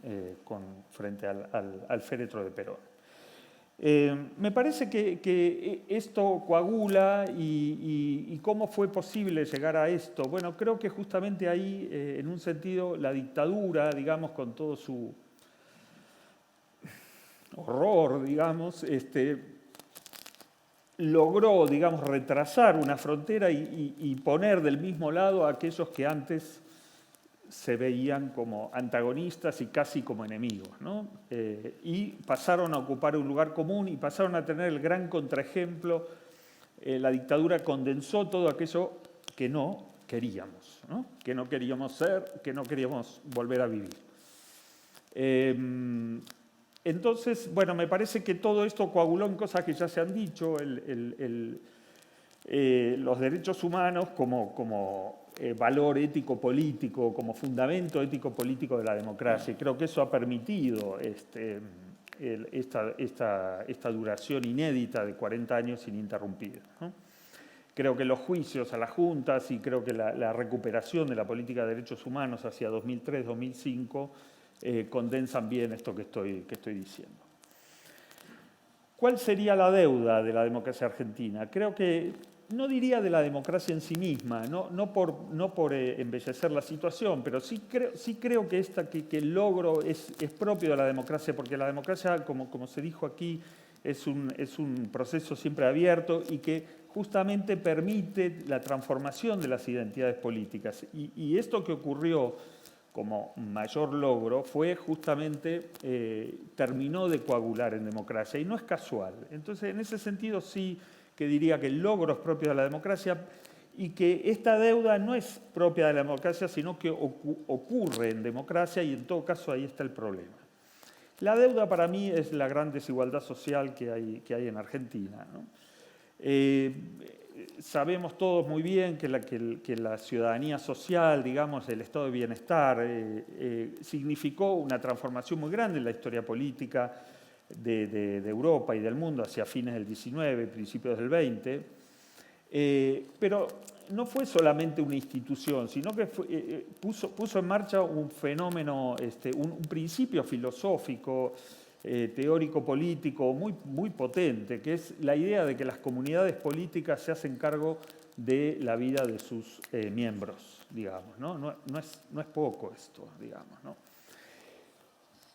frente al féretro de Perón. Me parece que esto coagula y cómo fue posible llegar a esto. Bueno, creo que justamente ahí, en un sentido, la dictadura, digamos, con todo su horror, digamos, logró, digamos, retrasar una frontera y poner del mismo lado a aquellos que antes se veían como antagonistas y casi como enemigos, ¿no? Y pasaron a ocupar un lugar común y pasaron a tener el gran contraejemplo. La dictadura condensó todo aquello que no queríamos, ¿no? Que no queríamos ser, que no queríamos volver a vivir. Entonces, bueno, me parece que todo esto coaguló en cosas que ya se han dicho, los derechos humanos como valor ético-político, como fundamento ético-político de la democracia. Y creo que eso ha permitido esta duración inédita de 40 años ininterrumpida, ¿no? Creo que los juicios a las juntas y creo que la recuperación de la política de derechos humanos hacia 2003-2005 condensan bien esto que estoy diciendo. ¿Cuál sería la deuda de la democracia argentina? Creo que, no diría de la democracia en sí misma, no por embellecer la situación, pero sí creo que el logro es propio de la democracia, porque la democracia, como se dijo aquí, es un proceso siempre abierto y que justamente permite la transformación de las identidades políticas. Y esto que ocurrió como mayor logro fue justamente, terminó de coagular en democracia, y no es casual. Entonces, en ese sentido sí que diría que el logro es propio de la democracia y que esta deuda no es propia de la democracia, sino que ocurre en democracia, y en todo caso ahí está el problema. La deuda para mí es la gran desigualdad social que hay en Argentina, ¿no? Sabemos todos muy bien que la ciudadanía social, digamos, el estado de bienestar, significó una transformación muy grande en la historia política de Europa y del mundo hacia fines del XIX, principios del XX, pero no fue solamente una institución, sino que puso en marcha un fenómeno, un principio filosófico, teórico político muy potente, que es la idea de que las comunidades políticas se hacen cargo de la vida de sus miembros, digamos, ¿no? No es poco esto, digamos, ¿no?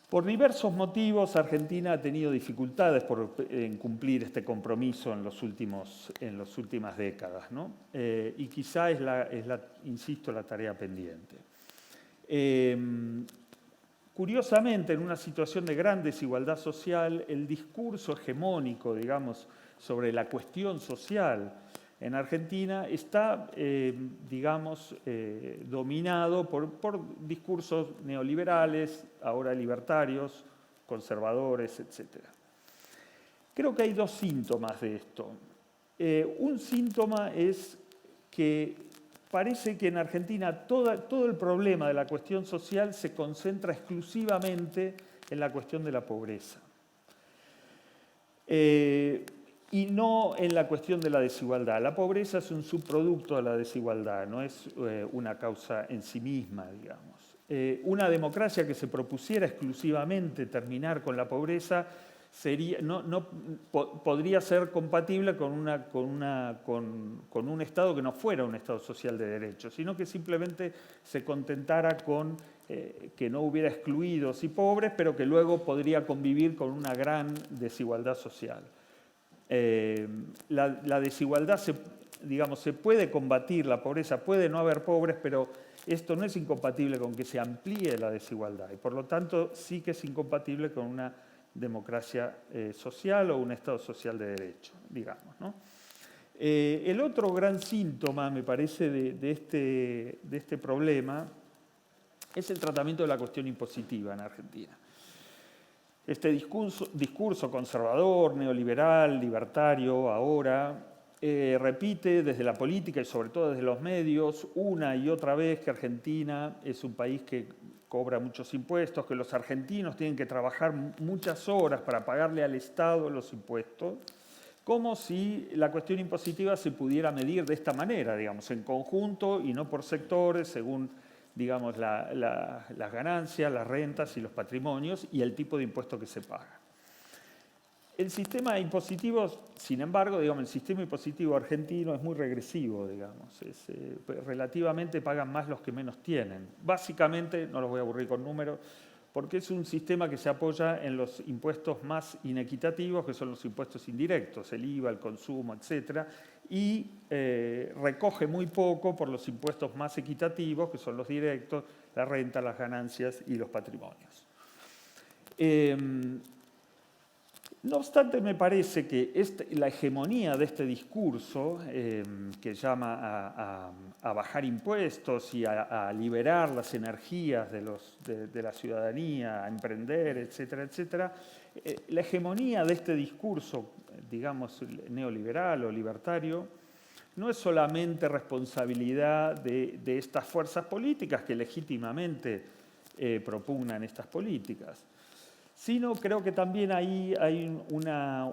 Por diversos motivos, Argentina ha tenido dificultades en cumplir este compromiso en las últimas décadas, ¿no? Y quizá insisto, la tarea pendiente. Curiosamente, en una situación de gran desigualdad social, el discurso hegemónico, digamos, sobre la cuestión social en Argentina está, digamos, dominado por discursos neoliberales, ahora libertarios, conservadores, etc. Creo que hay dos síntomas de esto. Un síntoma es que parece que en Argentina todo el problema de la cuestión social se concentra exclusivamente en la cuestión de la pobreza. Y no en la cuestión de la desigualdad. La pobreza es un subproducto de la desigualdad, no es una causa en sí misma, digamos. Una democracia que se propusiera exclusivamente terminar con la pobreza podría ser compatible con un Estado que no fuera un Estado social de derecho, sino que simplemente se contentara con que no hubiera excluidos y pobres, pero que luego podría convivir con una gran desigualdad social. La desigualdad, se puede combatir, la pobreza, puede no haber pobres, pero esto no es incompatible con que se amplíe la desigualdad, y por lo tanto sí que es incompatible con una democracia social o un Estado social de derecho, digamos, ¿no? El otro gran síntoma, me parece, de este problema es el tratamiento de la cuestión impositiva en Argentina. Este discurso conservador, neoliberal, libertario, ahora, repite desde la política y sobre todo desde los medios una y otra vez que Argentina es un país que cobra muchos impuestos, que los argentinos tienen que trabajar muchas horas para pagarle al Estado los impuestos, como si la cuestión impositiva se pudiera medir de esta manera, digamos, en conjunto y no por sectores, según, digamos, las ganancias, las rentas y los patrimonios y el tipo de impuesto que se paga. El sistema impositivo, sin embargo, digamos, el sistema impositivo argentino es muy regresivo, digamos. Relativamente pagan más los que menos tienen. Básicamente, no los voy a aburrir con números, porque es un sistema que se apoya en los impuestos más inequitativos, que son los impuestos indirectos, el IVA, el consumo, etc. Y recoge muy poco por los impuestos más equitativos, que son los directos, la renta, las ganancias y los patrimonios. No obstante, me parece que la hegemonía de este discurso, que llama a bajar impuestos y a liberar las energías de la ciudadanía, a emprender, etcétera, etcétera, la hegemonía de este discurso, digamos, neoliberal o libertario, no es solamente responsabilidad de estas fuerzas políticas que legítimamente propugnan estas políticas, sino creo que también ahí hay una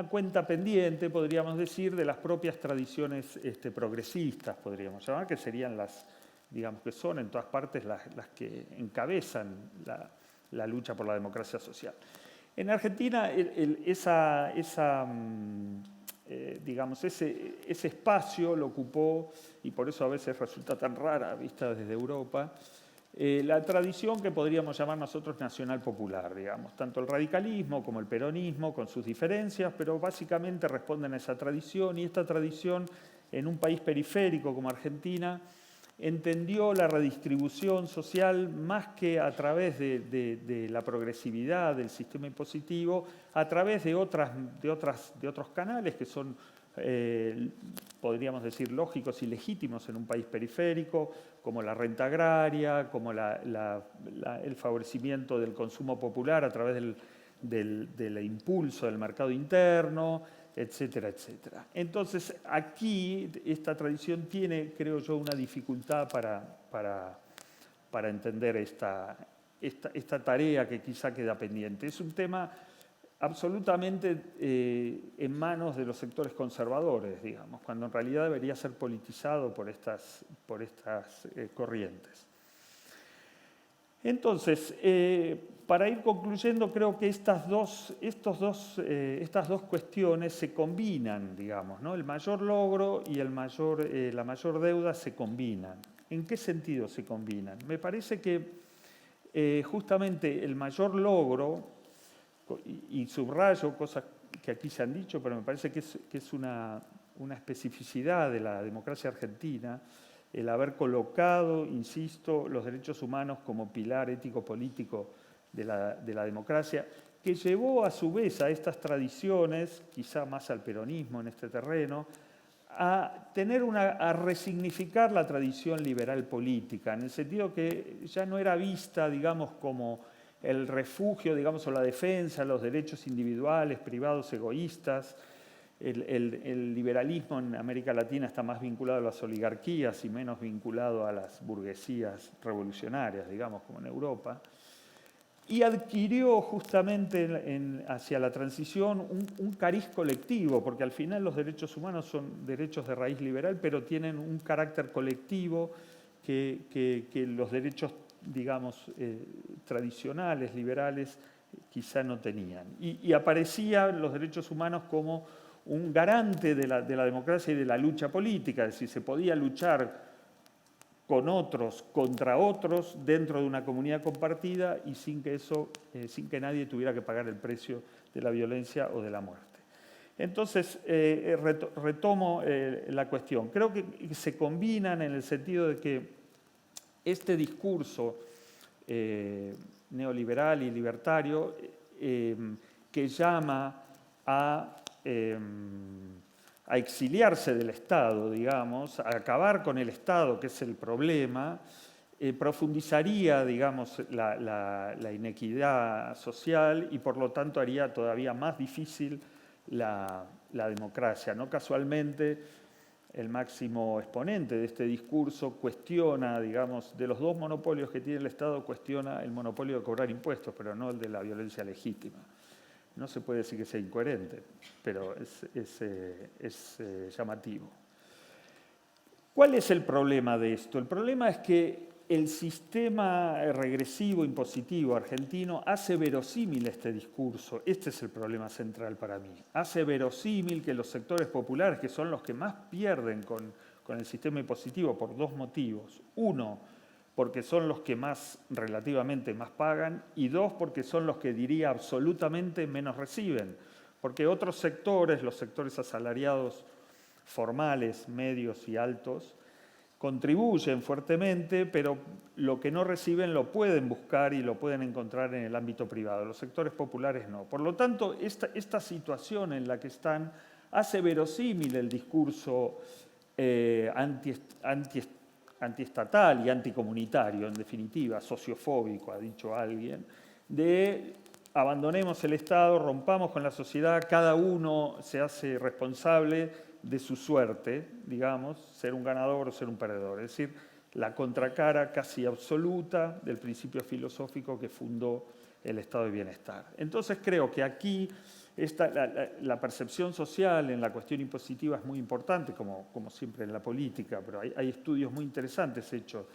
cuenta pendiente, podríamos decir, de las propias tradiciones progresistas, podríamos llamar, que serían las, digamos, que son en todas partes las que encabezan la lucha por la democracia social. En Argentina, digamos, ese espacio lo ocupó, y por eso a veces resulta tan rara vista desde Europa, la tradición que podríamos llamar nosotros nacional popular, digamos, tanto el radicalismo como el peronismo, con sus diferencias, pero básicamente responden a esa tradición, y esta tradición en un país periférico como Argentina entendió la redistribución social más que a través de la progresividad del sistema impositivo, a través de otros canales que son, podríamos decir, lógicos y legítimos en un país periférico, como la renta agraria, como el favorecimiento del consumo popular a través del impulso del mercado interno, etcétera, etcétera. Entonces, aquí esta tradición tiene, creo yo, una dificultad para entender esta tarea que quizá queda pendiente. Es un tema absolutamente en manos de los sectores conservadores, digamos, cuando en realidad debería ser politizado por estas corrientes. Entonces, para ir concluyendo, creo que estas dos cuestiones se combinan, digamos, ¿no? El mayor logro y la mayor deuda se combinan. ¿En qué sentido se combinan? Me parece que justamente el mayor logro, y subrayo cosas que aquí se han dicho, pero me parece que es una especificidad de la democracia argentina, el haber colocado, insisto, los derechos humanos como pilar ético-político de la democracia, que llevó a su vez a estas tradiciones, quizá más al peronismo en este terreno, a resignificar la tradición liberal política, en el sentido que ya no era vista, digamos, como el refugio, digamos, o la defensa de los derechos individuales, privados, egoístas. El liberalismo en América Latina está más vinculado a las oligarquías y menos vinculado a las burguesías revolucionarias, digamos, como en Europa. Y adquirió justamente hacia la transición un cariz colectivo, porque al final los derechos humanos son derechos de raíz liberal, pero tienen un carácter colectivo que los derechos, digamos, tradicionales, liberales, quizá no tenían. Y aparecían los derechos humanos como un garante de la democracia y de la lucha política, es decir, se podía luchar con otros, contra otros, dentro de una comunidad compartida y sin que nadie tuviera que pagar el precio de la violencia o de la muerte. Entonces, retomo la cuestión. Creo que se combinan en el sentido de que este discurso neoliberal y libertario que llama a exiliarse del Estado, digamos, a acabar con el Estado, que es el problema, profundizaría, digamos, la inequidad social y, por lo tanto, haría todavía más difícil la democracia. No casualmente, el máximo exponente de este discurso cuestiona, digamos, de los dos monopolios que tiene el Estado, cuestiona el monopolio de cobrar impuestos, pero no el de la violencia legítima. No se puede decir que sea incoherente, pero es llamativo. ¿Cuál es el problema de esto? El problema es que el sistema regresivo impositivo argentino hace verosímil este discurso. Este es el problema central para mí. Hace verosímil que los sectores populares, que son los que más pierden con el sistema impositivo por dos motivos. Uno, porque son los que relativamente más pagan, y dos, porque son los que diría absolutamente menos reciben. Porque otros sectores, los sectores asalariados formales, medios y altos, contribuyen fuertemente, pero lo que no reciben lo pueden buscar y lo pueden encontrar en el ámbito privado. Los sectores populares no. Por lo tanto, esta situación en la que están hace verosímil el discurso antiestatal y anticomunitario, en definitiva, sociofóbico, ha dicho alguien, de abandonemos el Estado, rompamos con la sociedad, cada uno se hace responsable de su suerte, digamos, ser un ganador o ser un perdedor. Es decir, la contracara casi absoluta del principio filosófico que fundó el estado de bienestar. Entonces creo que aquí la percepción social en la cuestión impositiva es muy importante, como siempre en la política, pero hay estudios muy interesantes hechos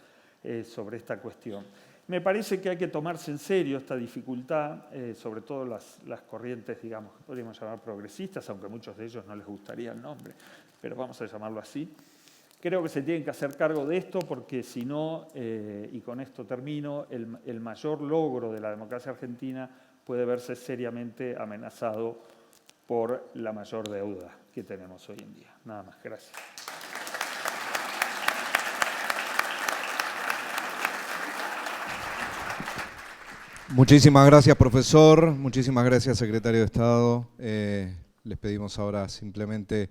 sobre esta cuestión. Me parece que hay que tomarse en serio esta dificultad, sobre todo las corrientes, digamos, que podríamos llamar progresistas, aunque a muchos de ellos no les gustaría el nombre, pero vamos a llamarlo así. Creo que se tienen que hacer cargo de esto porque si no, y con esto termino, el mayor logro de la democracia argentina puede verse seriamente amenazado por la mayor deuda que tenemos hoy en día. Nada más, gracias. Muchísimas gracias, profesor. Muchísimas gracias, secretario de Estado. Les pedimos ahora simplemente,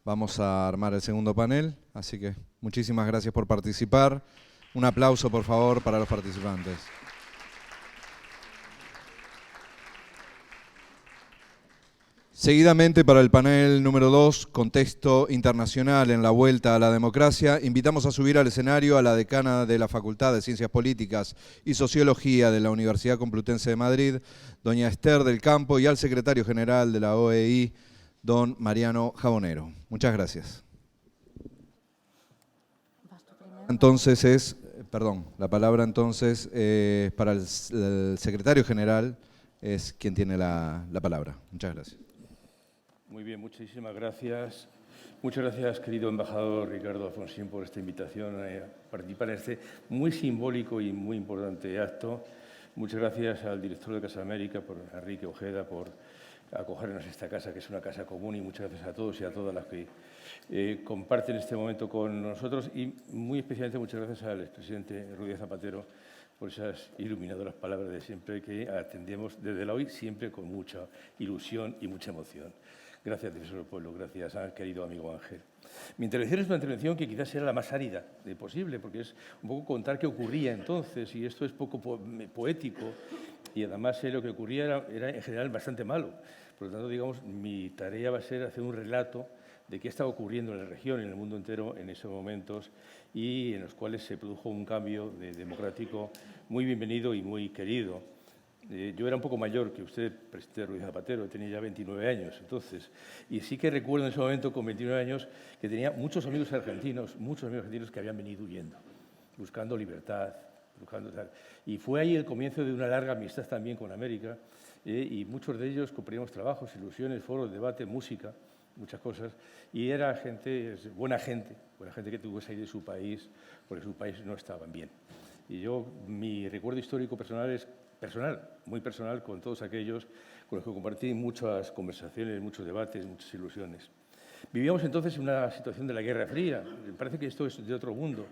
vamos a armar el segundo panel. Así que muchísimas gracias por participar. Un aplauso, por favor, para los participantes. Seguidamente, para el panel número 2, Contexto Internacional en la Vuelta a la Democracia, invitamos a subir al escenario a la decana de la Facultad de Ciencias Políticas y Sociología de la Universidad Complutense de Madrid, doña Esther del Campo, y al secretario general de la OEI, don Mariano Jabonero. Muchas gracias. Entonces la palabra entonces para el secretario general es quien tiene la palabra. Muchas gracias. Muy bien, muchísimas gracias. Muchas gracias, querido embajador Ricardo Alfonsín, por esta invitación a participar en este muy simbólico y muy importante acto. Muchas gracias al director de Casa América, por Enrique Ojeda, por acogernos en esta casa, que es una casa común, y muchas gracias a todos y a todas las que comparten este momento con nosotros, y muy especialmente muchas gracias al expresidente Rodríguez Zapatero por esas iluminadoras palabras de siempre que atendemos desde la OEI, siempre con mucha ilusión y mucha emoción. Gracias, defensor del pueblo. Gracias, querido amigo Ángel. Mi intervención es una intervención que quizás sea la más árida posible, porque es un poco contar qué ocurría entonces, y esto es poco poético, y además lo que ocurría era en general bastante malo. Por lo tanto, digamos, mi tarea va a ser hacer un relato de qué estaba ocurriendo en la región y en el mundo entero en esos momentos, y en los cuales se produjo un cambio democrático muy bienvenido y muy querido. Yo era un poco mayor que usted, presidente Rodríguez Zapatero, tenía ya 29 años entonces, y sí que recuerdo en ese momento, con 29 años, que tenía muchos amigos argentinos que habían venido huyendo, buscando libertad, buscando tal. Y fue ahí el comienzo de una larga amistad también con América, y muchos de ellos compartíamos trabajos, ilusiones, foros, debate, música, muchas cosas, y era buena gente que tuvo que salir de su país, porque su país no estaba bien. Y mi recuerdo histórico personal es muy personal, con todos aquellos con los que compartí muchas conversaciones, muchos debates, muchas ilusiones. Vivíamos entonces en una situación de la Guerra Fría. Me parece que esto es de otro mundo.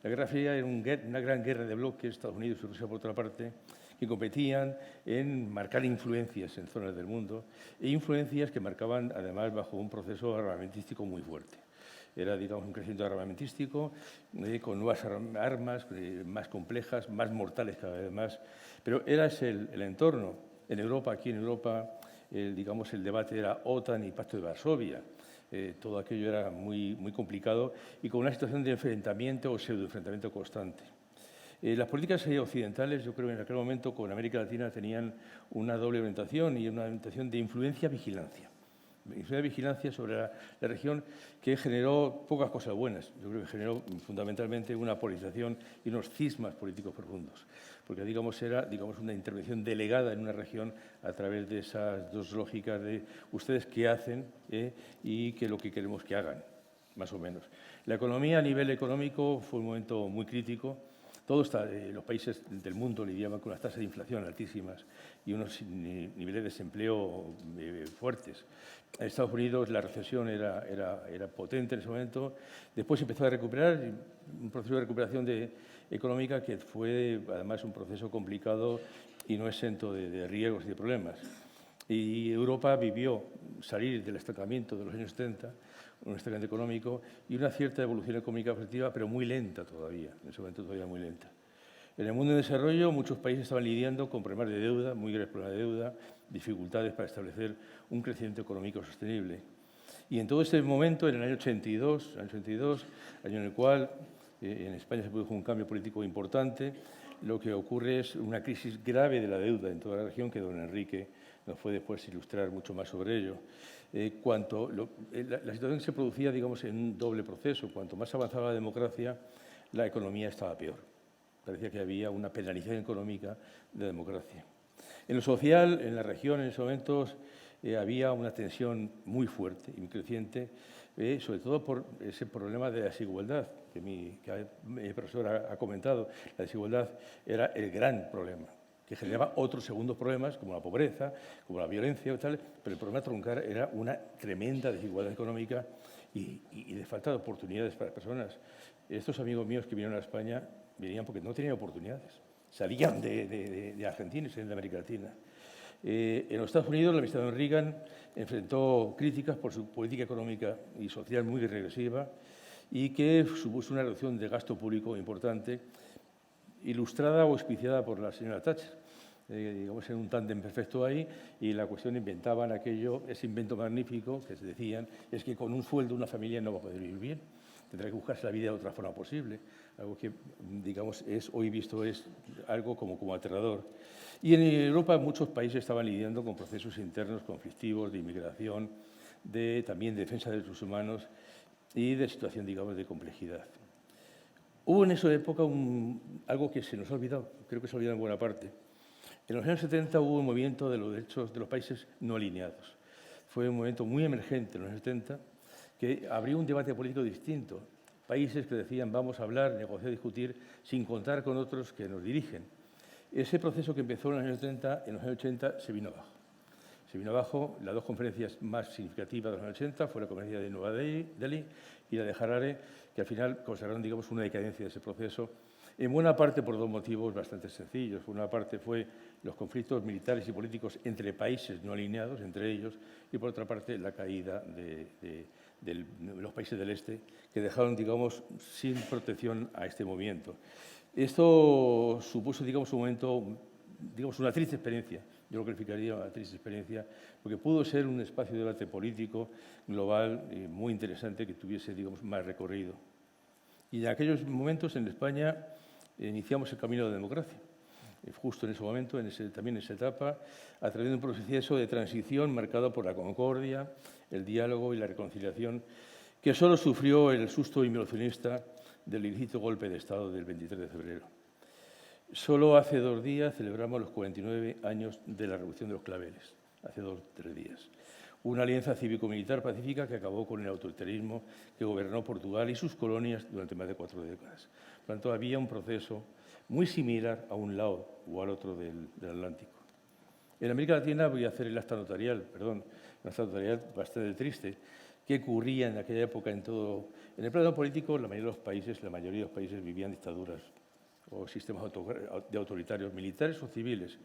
La Guerra Fría era una gran guerra de bloques, Estados Unidos y Rusia por otra parte, que competían en marcar influencias en zonas del mundo, e influencias que marcaban además bajo un proceso armamentístico muy fuerte. Era, digamos, un crecimiento armamentístico con nuevas armas más complejas, más mortales cada vez más. Pero era ese el entorno. Aquí en Europa, digamos, el debate era OTAN y Pacto de Varsovia. Todo aquello era muy complicado y con una situación de enfrentamiento o pseudoenfrentamiento constante. Las políticas occidentales, yo creo que en aquel momento con América Latina tenían una doble orientación y una orientación de influencia-vigilancia. Influencia-vigilancia sobre la región que generó pocas cosas buenas. Yo creo que generó fundamentalmente una polarización y unos cismas políticos profundos. Porque, digamos, era una intervención delegada en una región a través de esas dos lógicas de ustedes qué hacen y qué es lo que queremos que hagan, más o menos. La economía a nivel económico fue un momento muy crítico. Todos los países del mundo lidiaban con unas tasas de inflación altísimas y unos niveles de desempleo fuertes. En Estados Unidos la recesión era potente en ese momento. Después empezó a recuperar, un proceso de recuperación económica que fue además un proceso complicado y no exento de riesgos y de problemas. Y Europa vivió salir del estancamiento de los años 70, un estancamiento económico y una cierta evolución económica efectiva, pero muy lenta todavía, en ese momento todavía muy lenta. En el mundo de desarrollo, muchos países estaban lidiando con problemas de deuda, muy graves problemas de deuda, dificultades para establecer un crecimiento económico sostenible. Y en todo este momento, en el año 82, año en el cual en España se produjo un cambio político importante, lo que ocurre es una crisis grave de la deuda en toda la región, que don Enrique nos fue después ilustrar mucho más sobre ello. La situación se producía, digamos, en un doble proceso. Cuanto más avanzaba la democracia, la economía estaba peor. Parecía que había una penalización económica de la democracia. En lo social, en la región, en esos momentos, había una tensión muy fuerte y muy creciente, sobre todo por ese problema de desigualdad que mi profesor ha comentado. La desigualdad era el gran problema, que generaba otros segundos problemas, como la pobreza, como la violencia y tal, pero el problema troncal era una tremenda desigualdad económica y de falta de oportunidades para las personas. Estos amigos míos que vinieron a España venían porque no tenían oportunidades. Salían de Argentina y salían de América Latina. En los Estados Unidos, la administración Reagan enfrentó críticas por su política económica y social muy regresiva y que supuso una reducción de gasto público importante, ilustrada o auspiciada por la señora Thatcher. Digamos, en un tándem perfecto ahí, y la cuestión inventaban ese invento magnífico que se decían, es que con un sueldo una familia no va a poder vivir bien, tendrá que buscarse la vida de otra forma posible, algo que, digamos, hoy visto es algo como aterrador. Y en Europa muchos países estaban lidiando con procesos internos conflictivos de inmigración, también de defensa de derechos humanos y de situación, digamos, de complejidad. Hubo en esa época algo que se nos ha olvidado, creo que se ha olvidado en buena parte. En los años 70 hubo un movimiento de los derechos de los países no alineados. Fue un movimiento muy emergente en los años 70 que abrió un debate político distinto. Países que decían vamos a hablar, negociar, discutir, sin contar con otros que nos dirigen. Ese proceso que empezó en los años 70, en los años 80 se vino abajo. Se vino abajo. Las dos conferencias más significativas de los años 80 fue la conferencia de Nueva Delhi y la de Harare, que al final consagraron, digamos, una decadencia de ese proceso, en buena parte por dos motivos bastante sencillos. Por una parte fue los conflictos militares y políticos entre países no alineados, entre ellos, y por otra parte la caída de los países del este, que dejaron, digamos, sin protección a este movimiento. Esto supuso, digamos, un momento, digamos, una triste experiencia. Yo lo calificaría una triste experiencia, porque pudo ser un espacio de debate político global muy interesante que tuviese, digamos, más recorrido. Y en aquellos momentos en España iniciamos el camino de la democracia. Justo en ese momento, también en esa etapa, a través de un proceso de transición marcado por la concordia, el diálogo y la reconciliación, que solo sufrió el susto involucionista del ilícito golpe de Estado del 23 de febrero. Solo hace 2 días celebramos los 49 años de la Revolución de los Claveles, hace 2 o 3 días. Una alianza cívico-militar pacífica que acabó con el autoritarismo que gobernó Portugal y sus colonias durante más de 4 décadas. Por lo tanto, había un proceso muy similar a un lado o al otro del Atlántico. En América Latina voy a hacer el acta notarial bastante triste, que ocurría en aquella época en todo. En el plano político, la mayoría de los países vivían dictaduras o sistemas autoritarios, militares o civiles.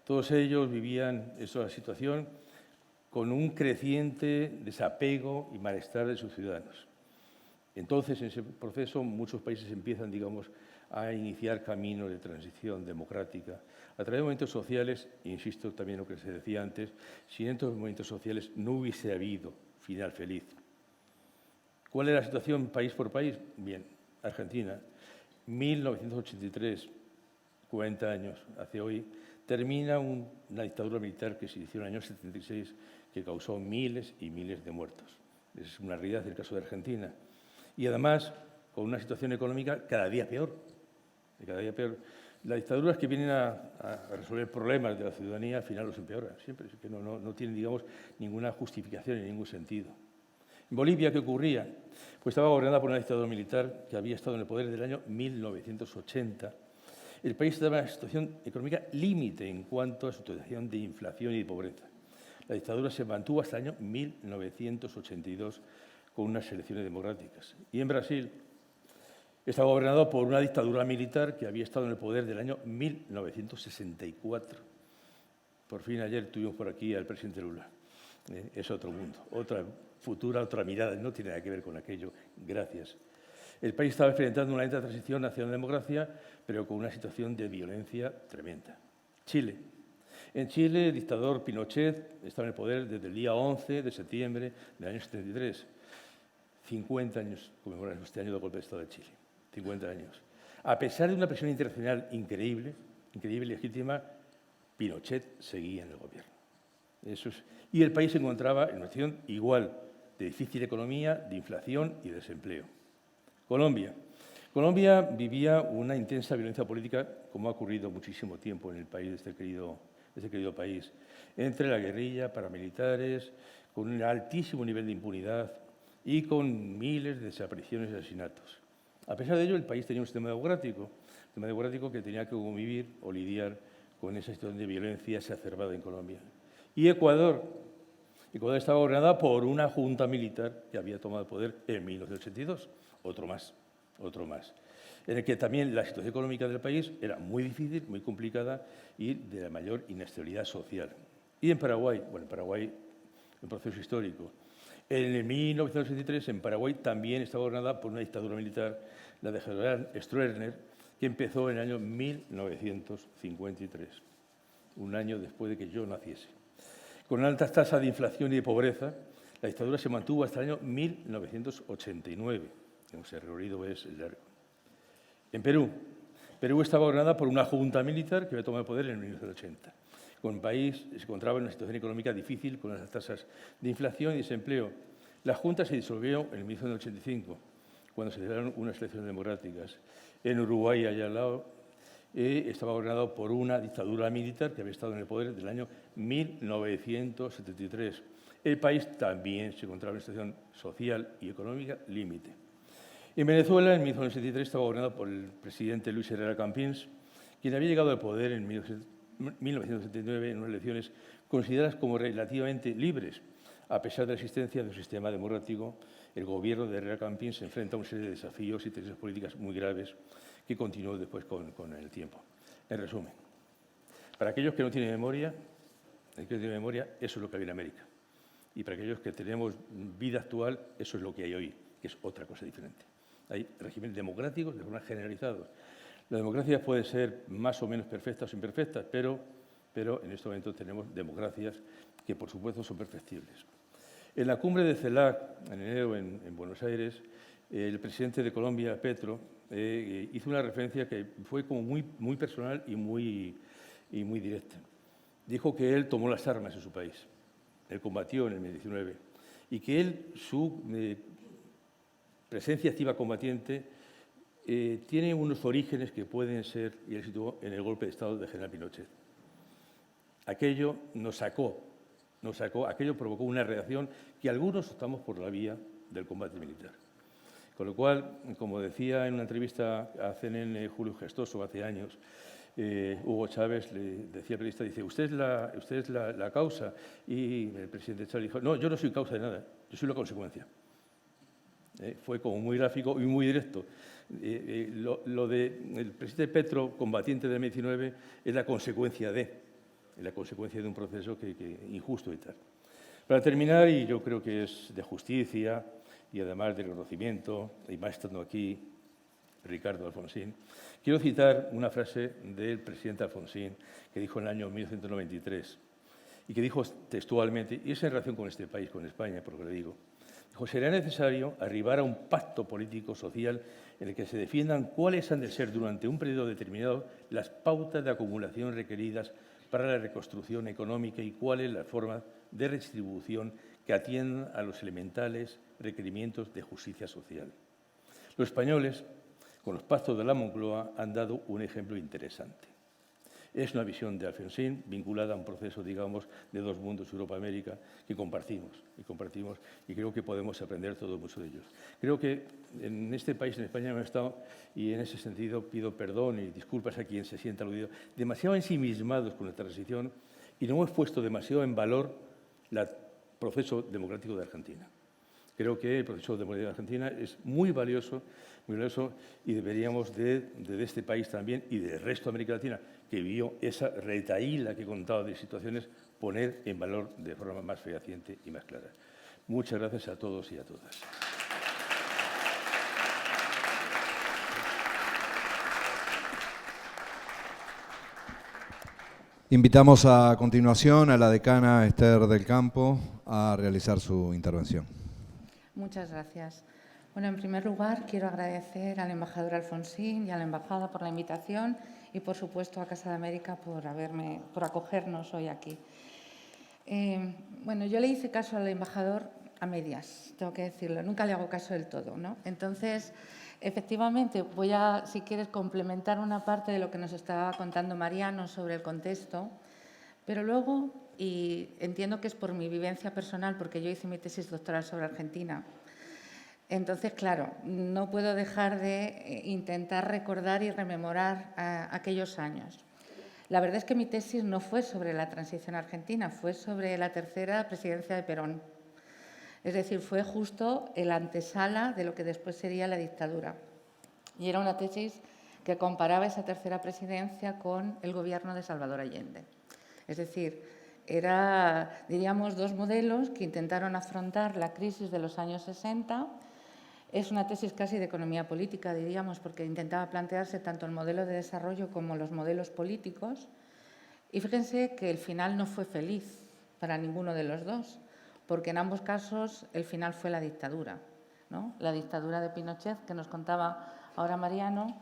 Todos ellos vivían esa situación con un creciente desapego y malestar de sus ciudadanos. Entonces, en ese proceso, muchos países empiezan, digamos, a iniciar caminos de transición democrática a través de movimientos sociales, e insisto también en lo que se decía antes, sin estos movimientos sociales no hubiese habido final feliz. ¿Cuál es la situación país por país? Bien, Argentina, 1983, 40 años hace hoy, termina una dictadura militar que se inició en el año 76, que causó miles y miles de muertos. Es una realidad del caso de Argentina. Y además, con una situación económica cada día peor. Cada día peor. Las dictaduras que vienen a resolver problemas de la ciudadanía al final los empeoran, siempre. Es que no tienen, digamos, ninguna justificación en ningún sentido. En Bolivia, ¿qué ocurría? Pues estaba gobernada por una dictadura militar que había estado en el poder desde el año 1980. El país estaba en una situación económica límite en cuanto a su situación de inflación y de pobreza. La dictadura se mantuvo hasta el año 1982 con unas elecciones democráticas. Y en Brasil estaba gobernado por una dictadura militar que había estado en el poder del año 1964. Por fin ayer tuvimos por aquí al presidente Lula. Es otro mundo, otra futura, otra mirada, no tiene nada que ver con aquello, gracias. El país estaba enfrentando una lenta transición hacia la democracia, pero con una situación de violencia tremenda. Chile. En Chile, el dictador Pinochet estaba en el poder desde el día 11 de septiembre del año 73. 50 años conmemoramos este año del golpe de Estado de Chile. 50 años. A pesar de una presión internacional increíble y legítima, Pinochet seguía en el gobierno. Y el país se encontraba en una situación igual de difícil economía, de inflación y desempleo. Colombia. Colombia vivía una intensa violencia política, como ha ocurrido muchísimo tiempo en el país, de este querido país, entre la guerrilla, paramilitares, con un altísimo nivel de impunidad y con miles de desapariciones y asesinatos. A pesar de ello, el país tenía un sistema democrático que tenía que convivir o lidiar con esa situación de violencia exacerbada en Colombia. Y Ecuador estaba gobernada por una junta militar que había tomado el poder en 1982, otro más, en el que también la situación económica del país era muy difícil, muy complicada y de la mayor inestabilidad social. Y en Paraguay, un proceso histórico. En el 1983, en Paraguay, también estaba gobernada por una dictadura militar, la de General Stroessner, que empezó en el año 1953, un año después de que yo naciese. Con altas tasas de inflación y de pobreza, la dictadura se mantuvo hasta el año 1989. El recorrido es largo. En Perú estaba gobernada por una junta militar que había tomado el poder en 1980. Con el país se encontraba en una situación económica difícil, con las tasas de inflación y desempleo. La junta se disolvió en 1985, cuando se celebraron unas elecciones democráticas. En Uruguay, allá al lado, estaba gobernado por una dictadura militar que había estado en el poder desde el año 1973. El país también se encontraba en una situación social y económica límite. En Venezuela, en 1973, estaba gobernado por el presidente Luis Herrera Campins, quien había llegado al poder en 1979 en unas elecciones consideradas como relativamente libres. A pesar de la existencia de un sistema democrático, el gobierno de Herrera Campins se enfrenta a una serie de desafíos y tensiones políticas muy graves que continuó después con el tiempo. En resumen, para aquellos que no tienen memoria, eso es lo que había en América. Y para aquellos que tenemos vida actual, eso es lo que hay hoy, que es otra cosa diferente. Hay regímenes democráticos de forma generalizados. Las democracias pueden ser más o menos perfectas o imperfectas, pero en este momento tenemos democracias que, por supuesto, son perfectibles. En la cumbre de CELAC, en enero, en Buenos Aires, el presidente de Colombia, Petro, hizo una referencia que fue como muy personal y muy directa. Dijo que él tomó las armas en su país, él combatió en el 19, y que su presencia activa combatiente tiene unos orígenes que pueden ser, y él situó en el golpe de Estado de General Pinochet. Aquello nos sacó, aquello provocó una reacción que algunos optamos por la vía del combate militar. Con lo cual, como decía en una entrevista a CNN Julio Gestoso hace años, Hugo Chávez le decía al periodista, dice, usted es la causa. Y el presidente Chávez dijo, no, yo no soy causa de nada, yo soy la consecuencia. Fue como muy gráfico y muy directo. Lo del presidente Petro, combatiente del M-19, es la consecuencia de un proceso que injusto y tal. Para terminar, y yo creo que es de justicia y además del reconocimiento, y más estando aquí Ricardo Alfonsín, quiero citar una frase del presidente Alfonsín que dijo en el año 1993 y que dijo textualmente, y es en relación con este país, con España, por lo que le digo, dijo, será necesario arribar a un pacto político-social en el que se defiendan cuáles han de ser durante un periodo determinado las pautas de acumulación requeridas para la reconstrucción económica y cuáles las formas de redistribución que atiendan a los elementales requerimientos de justicia social. Los españoles, con los pactos de la Moncloa, han dado un ejemplo interesante. Es una visión de Alfonsín vinculada a un proceso, digamos, de dos mundos, Europa-América, que compartimos y creo que podemos aprender todos mucho de ellos. Creo que en este país, en España, hemos estado, y en ese sentido pido perdón y disculpas a quien se sienta aludido, demasiado ensimismados con la transición y no hemos puesto demasiado en valor el proceso democrático de Argentina. Creo que el proceso democrático de Argentina es muy valioso y deberíamos de este país también y del resto de América Latina, que vio esa retahíla que he contado de situaciones, poner en valor de forma más fehaciente y más clara. Muchas gracias a todos y a todas. Invitamos a continuación a la decana Esther del Campo a realizar su intervención. Muchas gracias. Bueno, en primer lugar, quiero agradecer al embajador Alfonsín y a la embajada por la invitación y, por supuesto, a Casa de América por acogernos hoy aquí. Bueno, yo le hice caso al embajador a medias, tengo que decirlo. Nunca le hago caso del todo, ¿no? Entonces, efectivamente, voy a, si quieres, complementar una parte de lo que nos estaba contando Mariano sobre el contexto, pero luego, y entiendo que es por mi vivencia personal, porque yo hice mi tesis doctoral sobre Argentina. Entonces, claro, no puedo dejar de intentar recordar y rememorar aquellos años. La verdad es que mi tesis no fue sobre la transición argentina, fue sobre la tercera presidencia de Perón. Es decir, fue justo el antesala de lo que después sería la dictadura. Y era una tesis que comparaba esa tercera presidencia con el gobierno de Salvador Allende. Es decir, diríamos, dos modelos que intentaron afrontar la crisis de los años 60. Es una tesis casi de economía política, diríamos, porque intentaba plantearse tanto el modelo de desarrollo como los modelos políticos. Y fíjense que el final no fue feliz para ninguno de los dos, porque en ambos casos el final fue la dictadura, ¿no? La dictadura de Pinochet, que nos contaba ahora Mariano,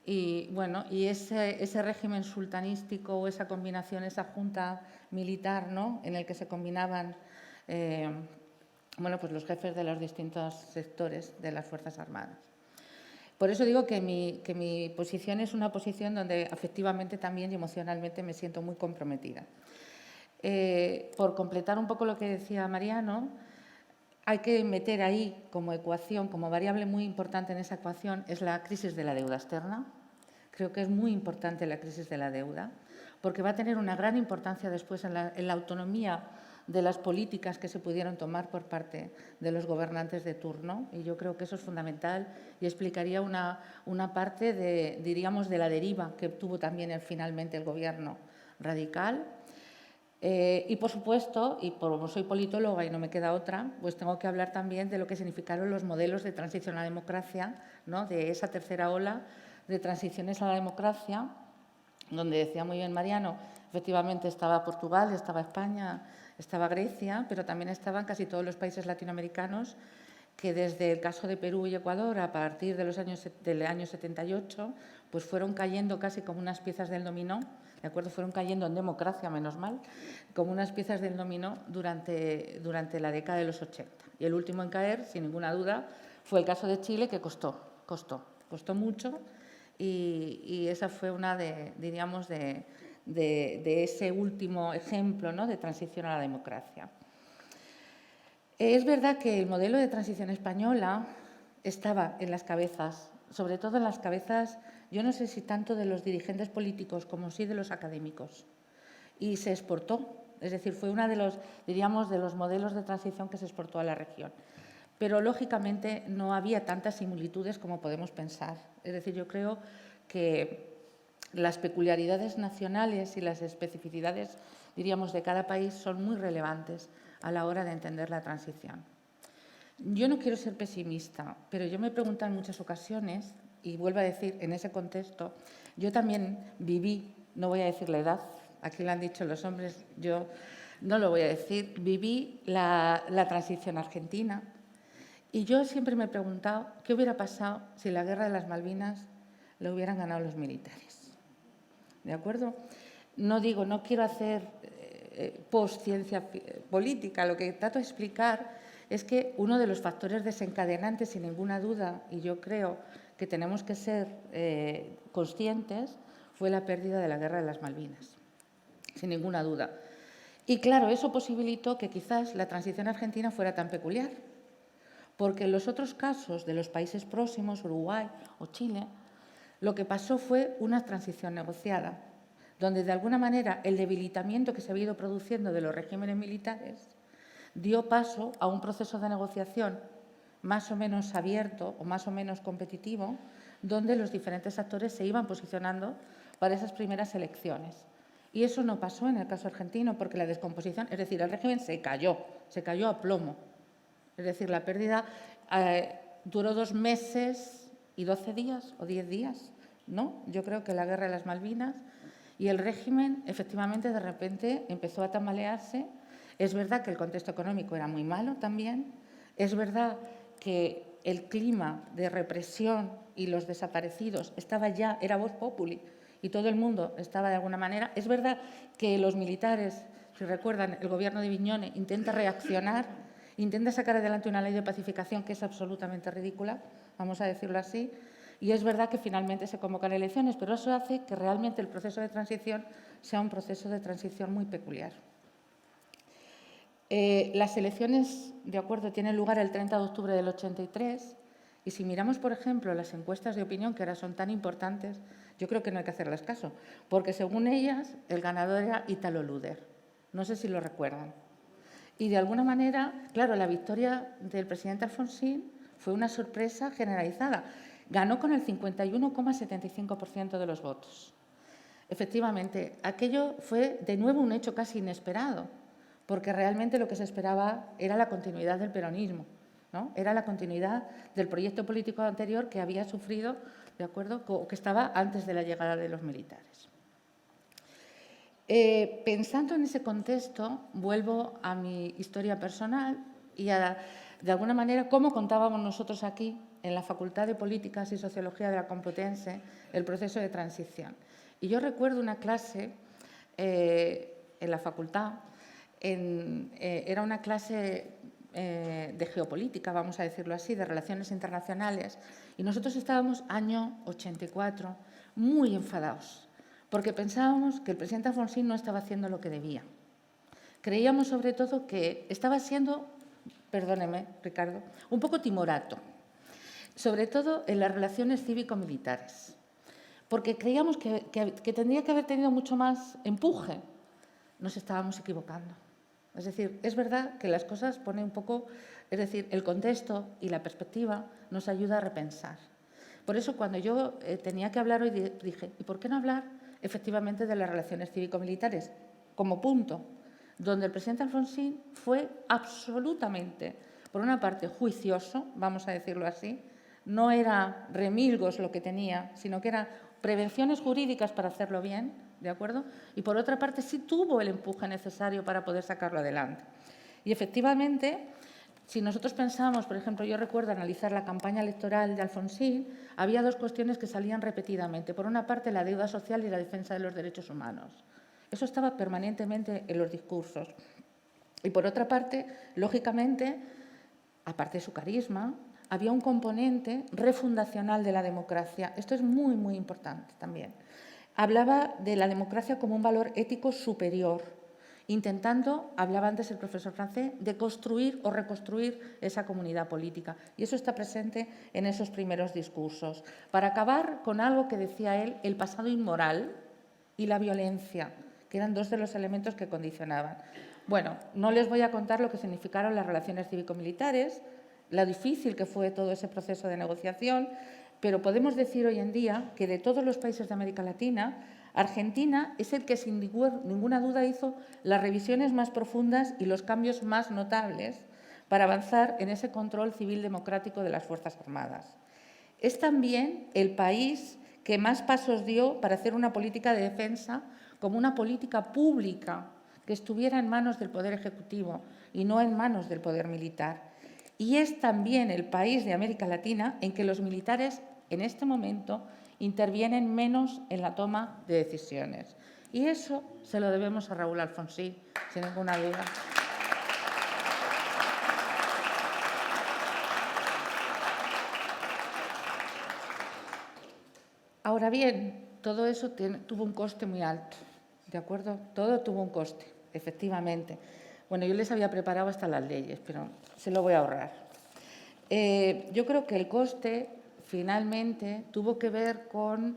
y bueno, y ese régimen sultanístico o esa combinación, esa junta militar, ¿no?, en el que se combinaban pues los jefes de los distintos sectores de las Fuerzas Armadas. Por eso digo que mi posición es una posición donde afectivamente también y emocionalmente me siento muy comprometida. Por completar un poco lo que decía Mariano, hay que meter ahí como ecuación, como variable muy importante en esa ecuación, es la crisis de la deuda externa. Creo que es muy importante la crisis de la deuda, porque va a tener una gran importancia después en la autonomía de las políticas que se pudieron tomar por parte de los gobernantes de turno, y yo creo que eso es fundamental y explicaría una parte diríamos, de la deriva que tuvo también finalmente el gobierno radical. Y, por supuesto, y como soy politóloga y no me queda otra, pues tengo que hablar también de lo que significaron los modelos de transición a la democracia, ¿no?, de esa tercera ola de transiciones a la democracia, donde decía muy bien Mariano, efectivamente estaba Portugal, estaba España, estaba Grecia, pero también estaban casi todos los países latinoamericanos que desde el caso de Perú y Ecuador, a partir del año 78, pues fueron cayendo casi como unas piezas del dominó, ¿de acuerdo? Fueron cayendo en democracia, menos mal, como unas piezas del dominó durante la década de los 80. Y el último en caer, sin ninguna duda, fue el caso de Chile, que costó mucho, y esa fue una diríamos, de ese último ejemplo, ¿no?, de transición a la democracia. Es verdad que el modelo de transición española estaba en las cabezas, sobre todo en las cabezas, yo no sé si tanto de los dirigentes políticos como sí de los académicos, y se exportó, es decir, fue uno de los modelos de transición que se exportó a la región. Pero, lógicamente, no había tantas similitudes como podemos pensar. Es decir, yo creo que las peculiaridades nacionales y las especificidades, diríamos, de cada país son muy relevantes a la hora de entender la transición. Yo no quiero ser pesimista, pero yo me he preguntado en muchas ocasiones, y vuelvo a decir, en ese contexto, yo también viví, no voy a decir la edad, aquí lo han dicho los hombres, yo no lo voy a decir, viví la transición argentina, y yo siempre me he preguntado qué hubiera pasado si la guerra de las Malvinas la hubieran ganado los militares. ¿De acuerdo? No digo, no quiero hacer post-ciencia política, lo que trato de explicar es que uno de los factores desencadenantes, sin ninguna duda, y yo creo que tenemos que ser conscientes, fue la pérdida de la guerra de las Malvinas, sin ninguna duda. Y claro, eso posibilitó que quizás la transición argentina fuera tan peculiar, porque en los otros casos de los países próximos, Uruguay o Chile, lo que pasó fue una transición negociada, donde de alguna manera el debilitamiento que se había ido produciendo de los regímenes militares dio paso a un proceso de negociación más o menos abierto o más o menos competitivo, donde los diferentes actores se iban posicionando para esas primeras elecciones. Y eso no pasó en el caso argentino, porque la descomposición, es decir, el régimen se cayó a plomo. Es decir, la pérdida duró 2 meses y 12 días o 10 días, ¿no? Yo creo que la guerra de las Malvinas, y el régimen efectivamente de repente empezó a tambalearse. Es verdad que el contexto económico era muy malo también, es verdad que el clima de represión y los desaparecidos era voz populi y todo el mundo estaba de alguna manera. Es verdad que los militares, si recuerdan, el gobierno de Viñone intenta reaccionar, intenta sacar adelante una ley de pacificación que es absolutamente ridícula, vamos a decirlo así, y es verdad que finalmente se convocan elecciones, pero eso hace que realmente el proceso de transición sea un proceso de transición muy peculiar. Las elecciones, de acuerdo, tienen lugar el 30 de octubre del 83 y si miramos, por ejemplo, las encuestas de opinión, que ahora son tan importantes, yo creo que no hay que hacerles caso, porque según ellas el ganador era Italo Luder. No sé si lo recuerdan. Y de alguna manera, claro, la victoria del presidente Alfonsín fue una sorpresa generalizada. Ganó con el 51,75% de los votos. Efectivamente, aquello fue de nuevo un hecho casi inesperado, porque realmente lo que se esperaba era la continuidad del peronismo, ¿no? Era la continuidad del proyecto político anterior que había sufrido, ¿de acuerdo?, que estaba antes de la llegada de los militares. Pensando en ese contexto, vuelvo a mi historia personal y de alguna manera, cómo contábamos nosotros aquí, en la Facultad de Políticas y Sociología de la Complutense, el proceso de transición. Y yo recuerdo una clase en la facultad, era una clase de geopolítica, vamos a decirlo así, de relaciones internacionales, y nosotros estábamos año 84 muy enfadados, porque pensábamos que el presidente Alfonsín no estaba haciendo lo que debía. Creíamos sobre todo que estaba siendo, perdóneme, Ricardo, un poco timorato, sobre todo en las relaciones cívico-militares, porque creíamos que tendría que haber tenido mucho más empuje. Nos estábamos equivocando. Es decir, es verdad que las cosas ponen un poco, es decir, el contexto y la perspectiva nos ayuda a repensar. Por eso, cuando yo tenía que hablar hoy, dije, ¿y por qué no hablar efectivamente de las relaciones cívico-militares? Como punto, donde el presidente Alfonsín fue absolutamente, por una parte, juicioso, vamos a decirlo así, no era remilgos lo que tenía, sino que eran prevenciones jurídicas para hacerlo bien, ¿de acuerdo? Y por otra parte sí tuvo el empuje necesario para poder sacarlo adelante. Y efectivamente, si nosotros pensamos, por ejemplo, yo recuerdo analizar la campaña electoral de Alfonsín, había 2 cuestiones que salían repetidamente. Por una parte, la deuda social y la defensa de los derechos humanos. Eso estaba permanentemente en los discursos. Y por otra parte, lógicamente, aparte de su carisma, había un componente refundacional de la democracia. Esto es muy, muy importante también. Hablaba de la democracia como un valor ético superior, intentando, hablaba antes el profesor francés, de construir o reconstruir esa comunidad política. Y eso está presente en esos primeros discursos. Para acabar con algo que decía él, el pasado inmoral y la violencia, que eran 2 de los elementos que condicionaban. Bueno, no les voy a contar lo que significaron las relaciones cívico-militares, lo difícil que fue todo ese proceso de negociación, pero podemos decir hoy en día que de todos los países de América Latina, Argentina es el que sin ninguna duda hizo las revisiones más profundas y los cambios más notables para avanzar en ese control civil democrático de las Fuerzas Armadas. Es también el país que más pasos dio para hacer una política de defensa como una política pública que estuviera en manos del Poder Ejecutivo y no en manos del Poder Militar. Y es también el país de América Latina en que los militares, en este momento, intervienen menos en la toma de decisiones. Y eso se lo debemos a Raúl Alfonsín, sin ninguna duda. Ahora bien, todo eso tuvo un coste muy alto, ¿de acuerdo? Todo tuvo un coste, efectivamente. Bueno, yo les había preparado hasta las leyes, pero se lo voy a ahorrar. Yo creo que el coste, finalmente, tuvo que ver con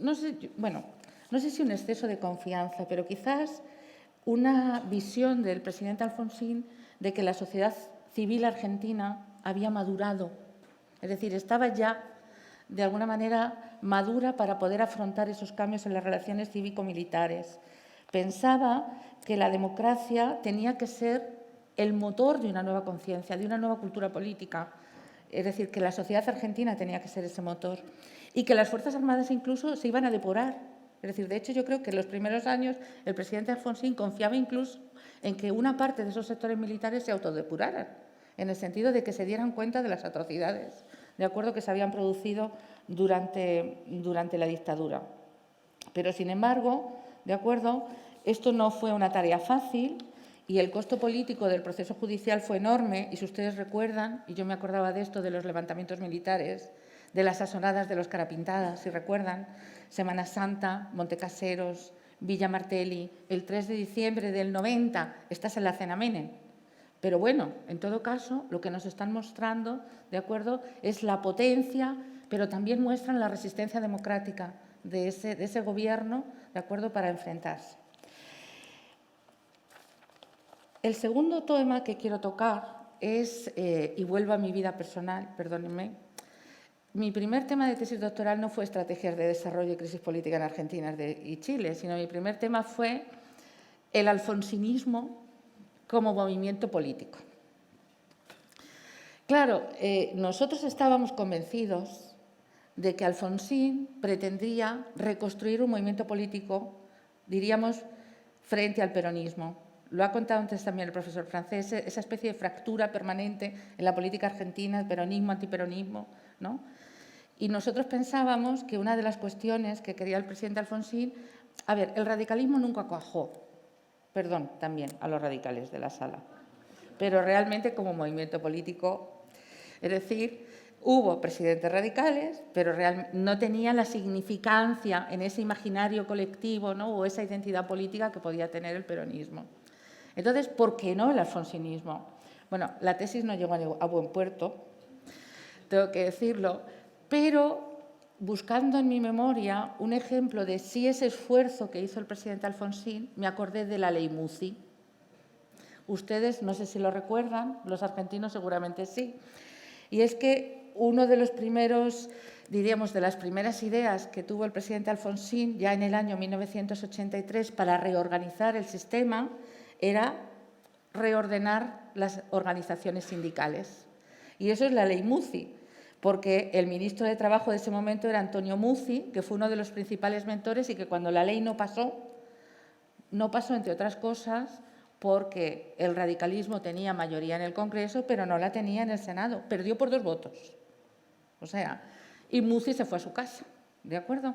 no sé si un exceso de confianza, pero quizás una visión del presidente Alfonsín de que la sociedad civil argentina había madurado. Es decir, estaba ya, de alguna manera, madura para poder afrontar esos cambios en las relaciones cívico-militares. Pensaba que la democracia tenía que ser el motor de una nueva conciencia, de una nueva cultura política. Es decir, que la sociedad argentina tenía que ser ese motor y que las Fuerzas Armadas incluso se iban a depurar. Es decir, de hecho, yo creo que en los primeros años el presidente Alfonsín confiaba incluso en que una parte de esos sectores militares se autodepuraran, en el sentido de que se dieran cuenta de las atrocidades, de acuerdo, que se habían producido durante la dictadura. Pero, sin embargo, de acuerdo, esto no fue una tarea fácil y el costo político del proceso judicial fue enorme. Y si ustedes recuerdan, y yo me acordaba de esto, de los levantamientos militares, de las asonadas de los Carapintadas, si recuerdan, Semana Santa, Montecaseros, Villa Martelli, el 3 de diciembre del 90, estás en la cena Menem. Pero bueno, en todo caso, lo que nos están mostrando, ¿de acuerdo?, es la potencia, pero también muestran la resistencia democrática de ese gobierno, ¿de acuerdo?, para enfrentarse. El segundo tema que quiero tocar es, y vuelvo a mi vida personal, perdónenme, mi primer tema de tesis doctoral no fue estrategias de desarrollo y crisis política en Argentina y Chile, sino mi primer tema fue el alfonsinismo como movimiento político. Claro, nosotros estábamos convencidos de que Alfonsín pretendía reconstruir un movimiento político, diríamos, frente al peronismo. Lo ha contado antes también el profesor Francés, esa especie de fractura permanente en la política argentina, peronismo, antiperonismo, ¿no? Y nosotros pensábamos que una de las cuestiones que quería el presidente Alfonsín, a ver, el radicalismo nunca cuajó, perdón, también a los radicales de la sala, pero realmente como movimiento político, es decir, hubo presidentes radicales, pero no tenía la significancia en ese imaginario colectivo, ¿no?, o esa identidad política que podía tener el peronismo. Entonces, ¿por qué no el alfonsinismo? Bueno, la tesis no llegó a buen puerto, tengo que decirlo, pero buscando en mi memoria un ejemplo de sí ese esfuerzo que hizo el presidente Alfonsín, me acordé de la ley Muzi. Ustedes, no sé si lo recuerdan, los argentinos seguramente sí. Y es que uno de los primeros, diríamos, de las primeras ideas que tuvo el presidente Alfonsín ya en el año 1983 para reorganizar el sistema era reordenar las organizaciones sindicales. Y eso es la ley Muzi, porque el ministro de Trabajo de ese momento era Antonio Muzi, que fue uno de los principales mentores y que cuando la ley no pasó, entre otras cosas, porque el radicalismo tenía mayoría en el Congreso, pero no la tenía en el Senado. Perdió por 2 votos. O sea, y Muzi se fue a su casa, ¿de acuerdo?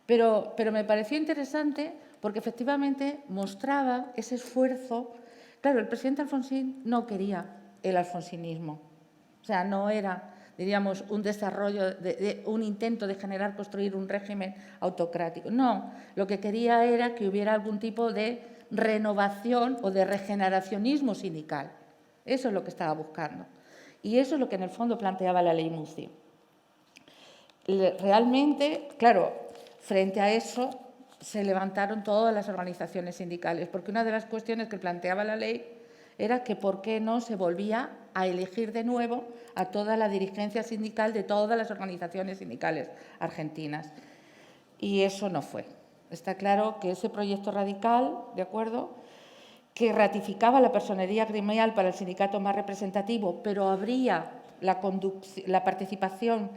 Pero me pareció interesante porque efectivamente mostraba ese esfuerzo. Claro, el presidente Alfonsín no quería el alfonsinismo. O sea, no era, diríamos, un desarrollo, un intento de construir un régimen autocrático. No, lo que quería era que hubiera algún tipo de renovación o de regeneracionismo sindical. Eso es lo que estaba buscando. Y eso es lo que en el fondo planteaba la ley Muzi. Realmente, claro, frente a eso se levantaron todas las organizaciones sindicales, porque una de las cuestiones que planteaba la ley era que por qué no se volvía a elegir de nuevo a toda la dirigencia sindical de todas las organizaciones sindicales argentinas. Y eso no fue. Está claro que ese proyecto radical, ¿de acuerdo?, que ratificaba la personería gremial para el sindicato más representativo, pero habría la participación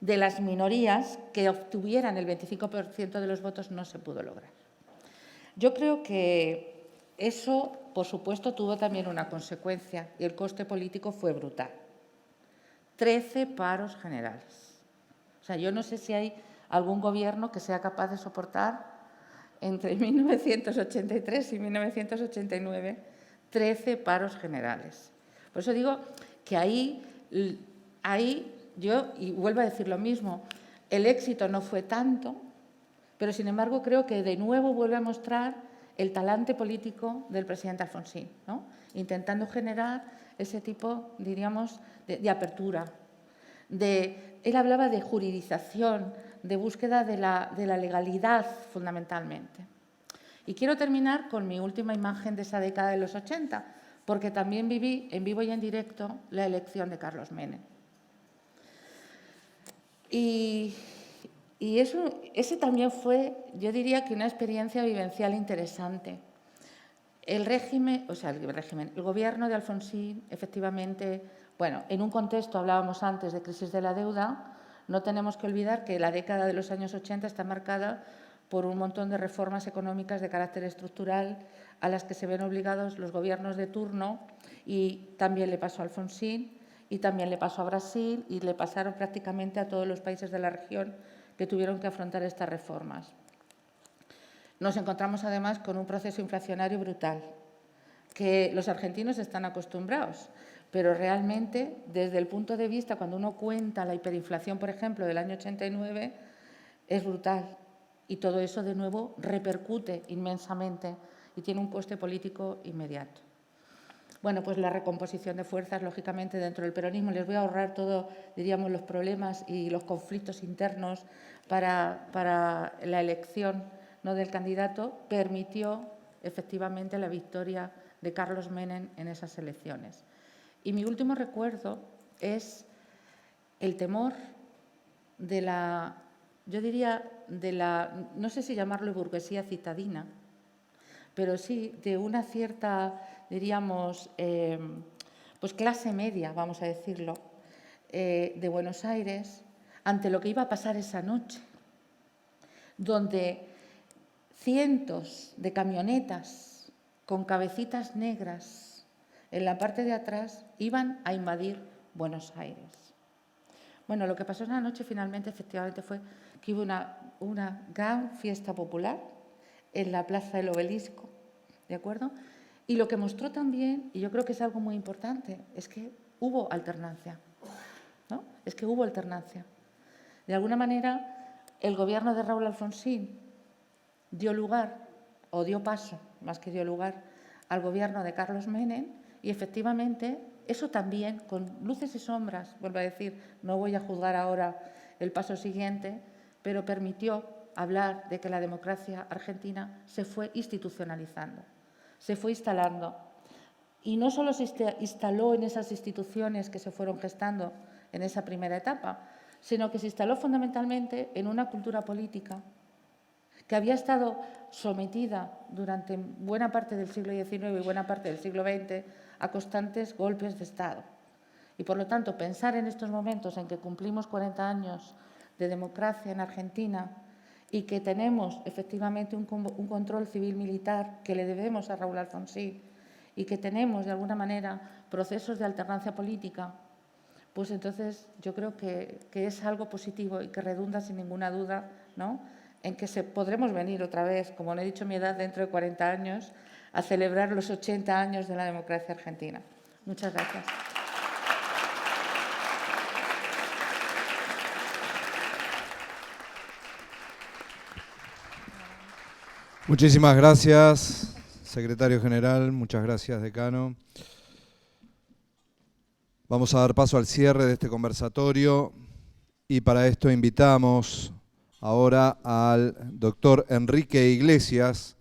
de las minorías que obtuvieran el 25% de los votos, no se pudo lograr. Yo creo que eso, por supuesto, tuvo también una consecuencia y el coste político fue brutal. 13 paros generales. O sea, yo no sé si hay algún gobierno que sea capaz de soportar entre 1983 y 1989 13 paros generales. Por eso digo que ahí yo, y vuelvo a decir lo mismo, el éxito no fue tanto, pero sin embargo creo que de nuevo vuelve a mostrar el talante político del presidente Alfonsín, ¿no? Intentando generar ese tipo, diríamos, de apertura. Él hablaba de juridización, de búsqueda de la legalidad fundamentalmente. Y quiero terminar con mi última imagen de esa década de los 80, porque también viví en vivo y en directo la elección de Carlos Menem. Y ese también fue, yo diría que una experiencia vivencial interesante. El gobierno de Alfonsín, efectivamente, bueno, en un contexto, hablábamos antes de crisis de la deuda, no tenemos que olvidar que la década de los años 80 está marcada por un montón de reformas económicas de carácter estructural a las que se ven obligados los gobiernos de turno, y también le pasó a Alfonsín, y también le pasó a Brasil, y le pasaron prácticamente a todos los países de la región que tuvieron que afrontar estas reformas. Nos encontramos además con un proceso inflacionario brutal, que los argentinos están acostumbrados, pero realmente desde el punto de vista, cuando uno cuenta la hiperinflación, por ejemplo, del año 89, es brutal. Y todo eso, de nuevo, repercute inmensamente y tiene un coste político inmediato. Bueno, pues la recomposición de fuerzas, lógicamente, dentro del peronismo. Les voy a ahorrar todo, diríamos, los problemas y los conflictos internos para la elección, ¿no?, del candidato, permitió efectivamente la victoria de Carlos Menem en esas elecciones. Y mi último recuerdo es el temor de yo diría, no sé si llamarlo burguesía citadina, pero sí de una cierta, diríamos, pues clase media, vamos a decirlo, de Buenos Aires, ante lo que iba a pasar esa noche, donde cientos de camionetas con cabecitas negras en la parte de atrás iban a invadir Buenos Aires. Bueno, lo que pasó esa noche finalmente, efectivamente, fue que hubo una gran fiesta popular en la Plaza del Obelisco, ¿de acuerdo? Y lo que mostró también, y yo creo que es algo muy importante, es que hubo alternancia, ¿no? Es que hubo alternancia. De alguna manera, el gobierno de Raúl Alfonsín dio lugar, o dio paso, más que dio lugar, al gobierno de Carlos Menem, y efectivamente eso también, con luces y sombras, vuelvo a decir, no voy a juzgar ahora el paso siguiente, pero permitió hablar de que la democracia argentina se fue institucionalizando, se fue instalando. Y no solo se instaló en esas instituciones que se fueron gestando en esa primera etapa, sino que se instaló fundamentalmente en una cultura política que había estado sometida durante buena parte del siglo XIX y buena parte del siglo XX a constantes golpes de Estado. Y, por lo tanto, pensar en estos momentos en que cumplimos 40 años de democracia en Argentina y que tenemos efectivamente un control civil-militar que le debemos a Raúl Alfonsín y que tenemos, de alguna manera, procesos de alternancia política, pues entonces yo creo que es algo positivo y que redunda sin ninguna duda, ¿no?, en que podremos venir otra vez, como no he dicho mi edad, dentro de 40 años, a celebrar los 80 años de la democracia argentina. Muchas gracias. Muchísimas gracias, secretario general. Muchas gracias, decano. Vamos a dar paso al cierre de este conversatorio y para esto invitamos ahora al doctor Enrique Iglesias,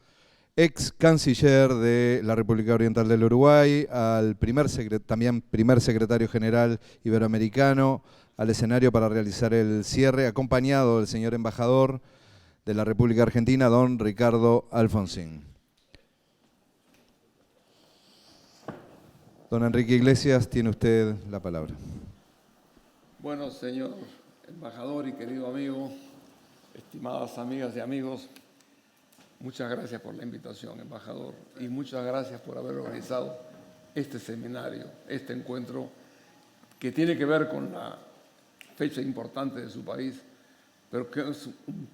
ex canciller de la República Oriental del Uruguay, al también primer secretario general iberoamericano, al escenario para realizar el cierre, acompañado del señor embajador de la República Argentina, don Ricardo Alfonsín. Don Enrique Iglesias, tiene usted la palabra. Bueno, señor embajador y querido amigo, estimadas amigas y amigos, muchas gracias por la invitación, embajador, y muchas gracias por haber organizado este seminario, este encuentro que tiene que ver con la fecha importante de su país, pero que es un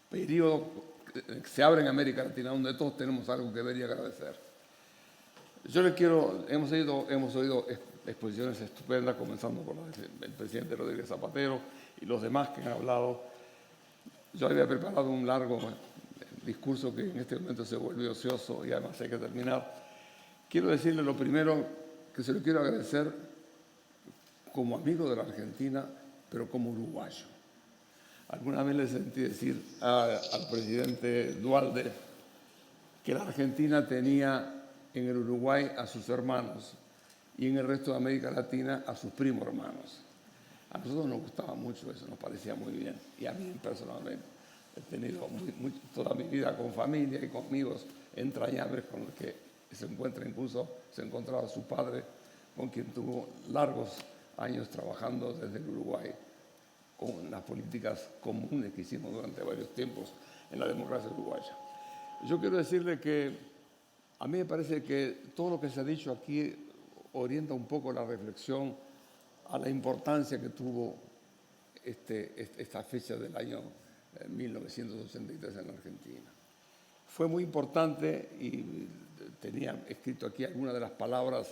periodo que se abre en América Latina donde todos tenemos algo que ver y agradecer. Yo le quiero, hemos oído exposiciones estupendas, comenzando por el presidente Rodríguez Zapatero y los demás que han hablado. Yo había preparado un largo discurso que en este momento se volvió ocioso y además hay que terminar. Quiero decirle lo primero, que se lo quiero agradecer como amigo de la Argentina, pero como uruguayo. Alguna vez le sentí decir al presidente Dualde que la Argentina tenía en el Uruguay a sus hermanos y en el resto de América Latina a sus primos hermanos. A nosotros nos gustaba mucho eso, nos parecía muy bien, y a mí personalmente. He tenido toda mi vida con familia y con amigos entrañables con los que se encontraba su padre, con quien tuvo largos años trabajando desde el Uruguay con las políticas comunes que hicimos durante varios tiempos en la democracia uruguaya. Yo quiero decirle que a mí me parece que todo lo que se ha dicho aquí orienta un poco la reflexión a la importancia que tuvo esta fecha del año 1983 en la Argentina. Fue muy importante y tenía escrito aquí algunas de las palabras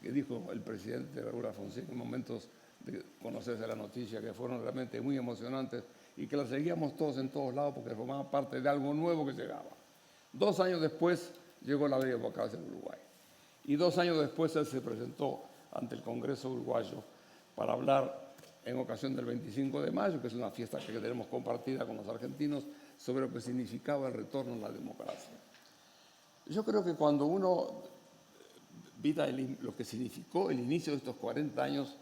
que dijo el presidente Raúl Alfonsín en momentos de conocerse la noticia, que fueron realmente muy emocionantes y que las seguíamos todos en todos lados porque formaban parte de algo nuevo que llegaba. 2 años después llegó la ley de democracia en Uruguay. Y 2 años después él se presentó ante el Congreso uruguayo para hablar en ocasión del 25 de mayo, que es una fiesta que tenemos compartida con los argentinos, sobre lo que significaba el retorno a la democracia. Yo creo que cuando uno mira lo que significó el inicio de estos 40 años,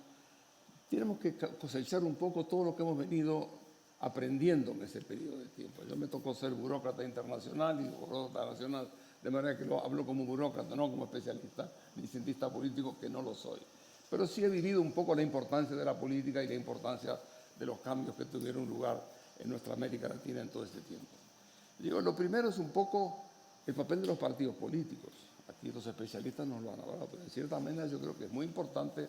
tenemos que cosechar un poco todo lo que hemos venido aprendiendo en ese periodo de tiempo. Yo me tocó ser burócrata internacional y burócrata nacional, de manera que lo hablo como burócrata, no como especialista ni cientista político, que no lo soy. Pero sí he vivido un poco la importancia de la política y la importancia de los cambios que tuvieron lugar en nuestra América Latina en todo este tiempo. Digo, lo primero es un poco el papel de los partidos políticos. Aquí los especialistas nos lo han hablado, pero en cierta manera yo creo que es muy importante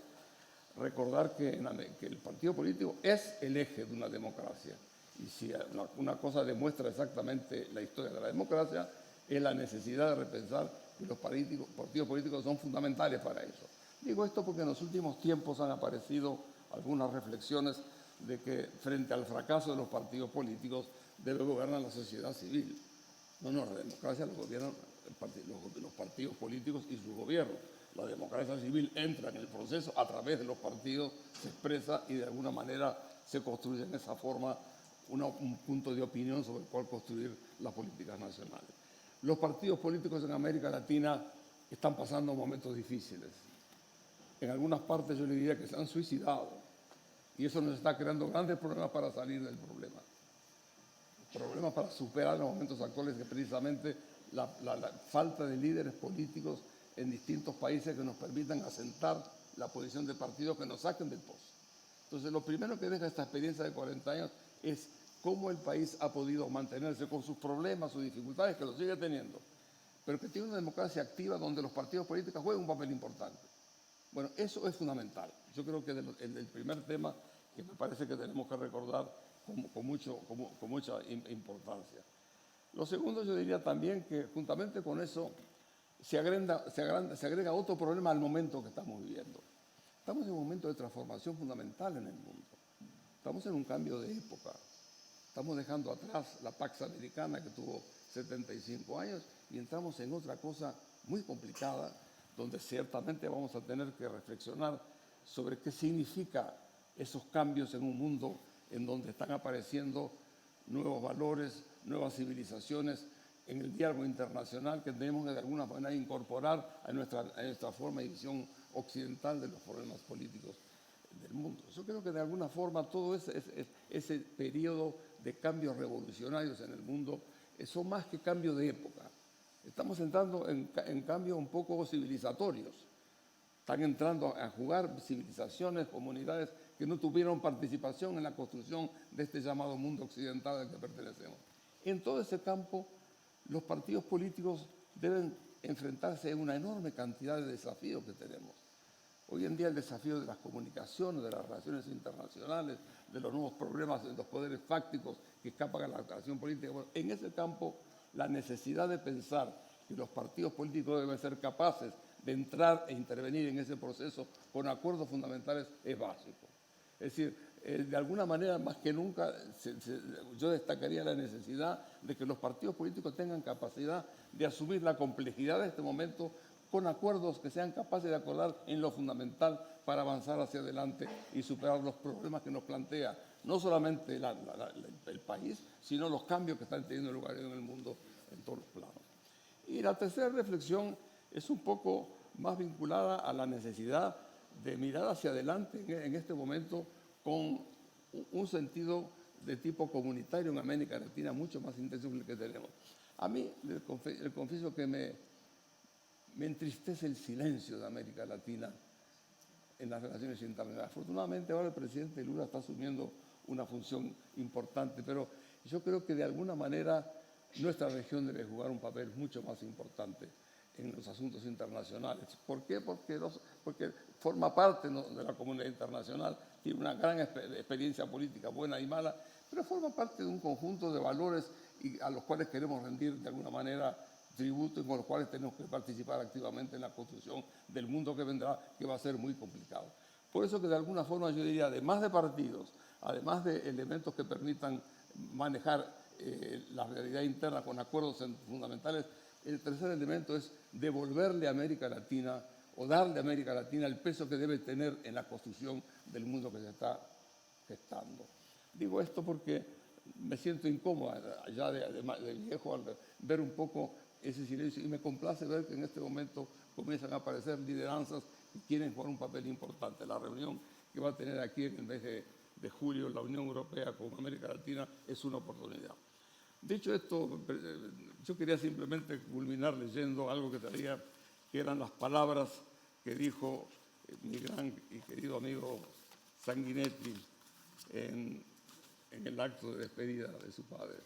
recordar que el partido político es el eje de una democracia. Y si una cosa demuestra exactamente la historia de la democracia, es la necesidad de repensar que los partidos políticos son fundamentales para eso. Digo esto porque en los últimos tiempos han aparecido algunas reflexiones de que frente al fracaso de los partidos políticos debe gobernar la sociedad civil. No, la democracia la gobiernan los partidos políticos y sus gobiernos. La democracia civil entra en el proceso a través de los partidos, se expresa y de alguna manera se construye en esa forma un punto de opinión sobre el cual construir las políticas nacionales. Los partidos políticos en América Latina están pasando momentos difíciles. En algunas partes yo le diría que se han suicidado y eso nos está creando grandes problemas para salir del problema. Problemas para superar los momentos actuales, que precisamente la falta de líderes políticos en distintos países que nos permitan asentar la posición de partidos que nos saquen del pozo. Entonces, lo primero que deja esta experiencia de 40 años es cómo el país ha podido mantenerse con sus problemas, sus dificultades, que lo sigue teniendo, pero que tiene una democracia activa donde los partidos políticos juegan un papel importante. Bueno, eso es fundamental. Yo creo que el primer tema que me parece que tenemos que recordar con mucha importancia. Lo segundo, yo diría también que juntamente con eso se agrega otro problema al momento que estamos viviendo. Estamos en un momento de transformación fundamental en el mundo. Estamos en un cambio de época. Estamos dejando atrás la Pax Americana, que tuvo 75 años, y entramos en otra cosa muy complicada, donde ciertamente vamos a tener que reflexionar sobre qué significa esos cambios en un mundo en donde están apareciendo nuevos valores, nuevas civilizaciones, en el diálogo internacional que tenemos que de alguna manera incorporar a nuestra forma de visión occidental de los problemas políticos del mundo. Yo creo que de alguna forma todo ese periodo de cambios revolucionarios en el mundo son más que cambios de época. Estamos entrando en cambios un poco civilizatorios. Están entrando a jugar civilizaciones, comunidades que no tuvieron participación en la construcción de este llamado mundo occidental al que pertenecemos. En todo ese campo, los partidos políticos deben enfrentarse a una enorme cantidad de desafíos que tenemos. Hoy en día el desafío de las comunicaciones, de las relaciones internacionales, de los nuevos problemas de los poderes fácticos que escapan a la acción política. Bueno, en ese campo, la necesidad de pensar que los partidos políticos deben ser capaces de entrar e intervenir en ese proceso con acuerdos fundamentales es básico. Es decir, de alguna manera, más que nunca, yo destacaría la necesidad de que los partidos políticos tengan capacidad de asumir la complejidad de este momento con acuerdos que sean capaces de acordar en lo fundamental para avanzar hacia adelante y superar los problemas que nos plantea no solamente el país, sino los cambios que están teniendo lugar en el mundo en todos los planos. Y la tercera reflexión es un poco más vinculada a la necesidad de mirar hacia adelante en este momento con un sentido de tipo comunitario en América Latina mucho más intenso que el que tenemos. A mí, le confieso que me entristece el silencio de América Latina en las relaciones internacionales. Afortunadamente ahora el presidente Lula está asumiendo una función importante, pero yo creo que de alguna manera nuestra región debe jugar un papel mucho más importante en los asuntos internacionales. ¿Por qué? Porque forma parte de la comunidad internacional, tiene una gran experiencia política, buena y mala, pero forma parte de un conjunto de valores a los cuales queremos rendir de alguna manera tributo y con los cuales tenemos que participar activamente en la construcción del mundo que vendrá, que va a ser muy complicado. Por eso que de alguna forma yo diría, además de partidos, además de elementos que permitan manejar la realidad interna con acuerdos fundamentales, el tercer elemento es devolverle a América Latina o darle a América Latina el peso que debe tener en la construcción del mundo que se está gestando. Digo esto porque me siento incómodo ya de viejo al ver un poco ese silencio y me complace ver que en este momento comienzan a aparecer lideranzas que quieren jugar un papel importante. La reunión que va a tener aquí en el mes de julio la Unión Europea con América Latina es una oportunidad. Dicho esto, yo quería simplemente culminar leyendo algo que traía, que eran las palabras que dijo mi gran y querido amigo Sanguinetti en el acto de despedida de su padre.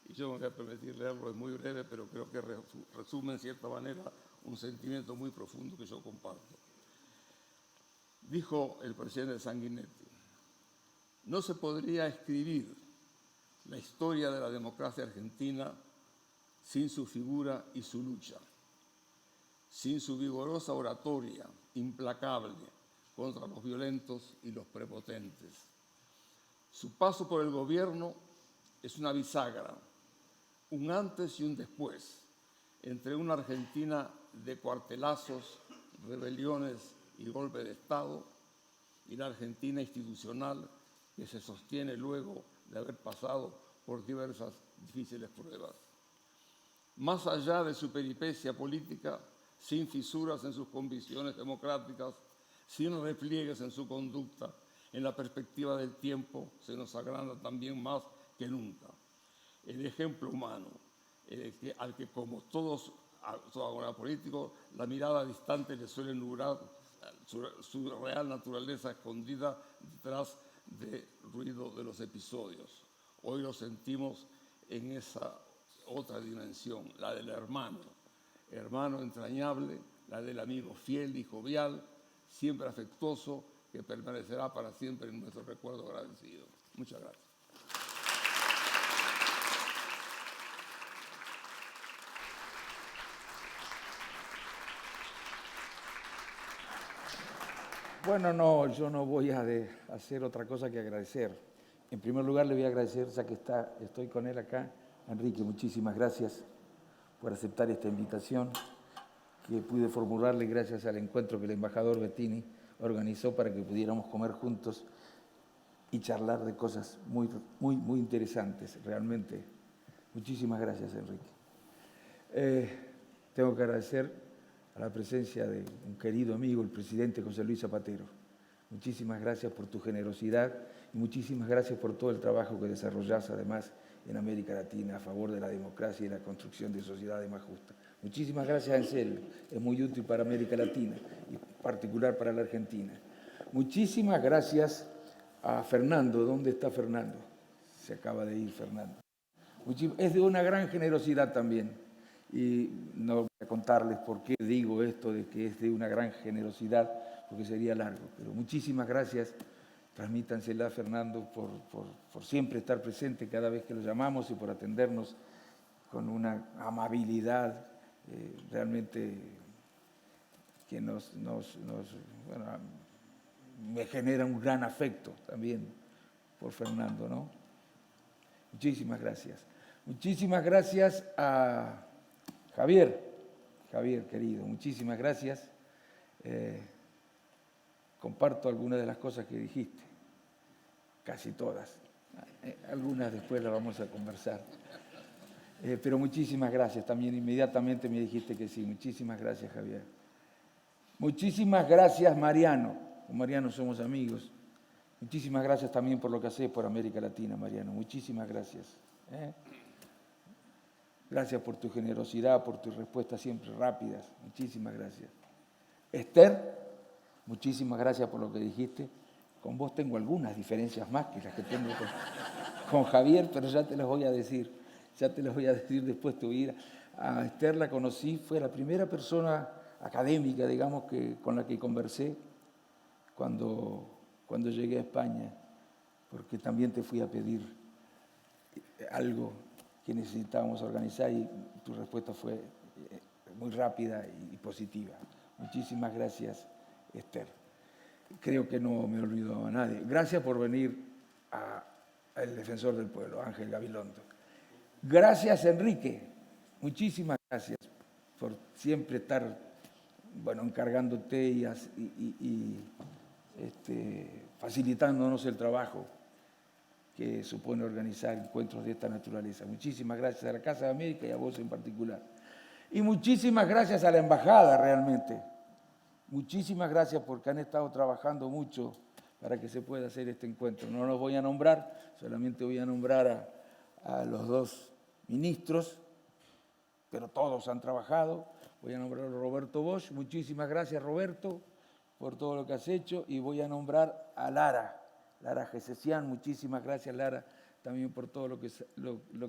Y yo me voy a permitir leerlo, es muy breve, pero creo que resume en cierta manera un sentimiento muy profundo que yo comparto. Dijo el presidente Sanguinetti: no se podría escribir la historia de la democracia argentina sin su figura y su lucha, sin su vigorosa oratoria implacable contra los violentos y los prepotentes. Su paso por el gobierno es una bisagra, un antes y un después, entre una Argentina de cuartelazos, rebeliones y golpe de Estado y la Argentina institucional que se sostiene luego de haber pasado por diversas difíciles pruebas. Más allá de su peripecia política, sin fisuras en sus convicciones democráticas, sin repliegues en su conducta, en la perspectiva del tiempo se nos agranda también más que nunca. El ejemplo humano, al que como todo político, la mirada distante le suele nublar su real naturaleza escondida detrás del ruido de los episodios. Hoy lo sentimos en esa otra dimensión, la del hermano entrañable, la del amigo fiel y jovial, siempre afectuoso, que permanecerá para siempre en nuestro recuerdo agradecido. Muchas gracias. Bueno, no, yo no voy a hacer otra cosa que agradecer. En primer lugar, le voy a agradecer, ya que estoy con él acá, Enrique, muchísimas gracias por aceptar esta invitación que pude formularle gracias al encuentro que el embajador Bettini organizó para que pudiéramos comer juntos y charlar de cosas muy, muy, muy interesantes, realmente. Muchísimas gracias, Enrique. Tengo que agradecer a la presencia de un querido amigo, el presidente José Luis Zapatero. Muchísimas gracias por tu generosidad y muchísimas gracias por todo el trabajo que desarrollás, además, en América Latina a favor de la democracia y la construcción de sociedades más justas. Muchísimas gracias, en serio. Es muy útil para América Latina. particular para la Argentina. Muchísimas gracias a Fernando. ¿Dónde está Fernando? Se acaba de ir Fernando. Es de una gran generosidad también. Y no voy a contarles por qué digo esto de que es de una gran generosidad, porque sería largo. Pero muchísimas gracias. Transmítansela a Fernando por siempre estar presente cada vez que lo llamamos y por atendernos con una amabilidad realmente que bueno, me genera un gran afecto también por Fernando, ¿no? Muchísimas gracias. Muchísimas gracias a Javier, querido, muchísimas gracias. Comparto algunas de las cosas que dijiste, casi todas. Algunas después las vamos a conversar. Pero muchísimas gracias también, inmediatamente me dijiste que sí. Muchísimas gracias, Javier. Muchísimas gracias, Mariano. Con Mariano somos amigos. Muchísimas gracias también por lo que haces por América Latina, Mariano. Muchísimas gracias. Gracias por tu generosidad, por tus respuestas siempre rápidas. Muchísimas gracias. Esther, muchísimas gracias por lo que dijiste. Con vos tengo algunas diferencias más que las que tengo con Javier, pero ya te las voy a decir. Ya te las voy a decir después de tu vida. A Esther la conocí, fue la primera persona académica, digamos, con la que conversé cuando llegué a España, porque también te fui a pedir algo que necesitábamos organizar y tu respuesta fue muy rápida y positiva. Muchísimas gracias, Esther. Creo que no me olvido a nadie. Gracias por venir al Defensor del Pueblo, Ángel Gabilondo. Gracias, Enrique. Muchísimas gracias por siempre estar, encargándote y facilitándonos el trabajo que supone organizar encuentros de esta naturaleza. Muchísimas gracias a la Casa de América y a vos en particular. Y muchísimas gracias a la Embajada, realmente. Muchísimas gracias porque han estado trabajando mucho para que se pueda hacer este encuentro. No los voy a nombrar, solamente voy a nombrar a los dos ministros, pero todos han trabajado. Voy a nombrar a Roberto Bosch. Muchísimas gracias, Roberto, por todo lo que has hecho. Y voy a nombrar a Lara Gesesian. Muchísimas gracias, Lara, también por todo lo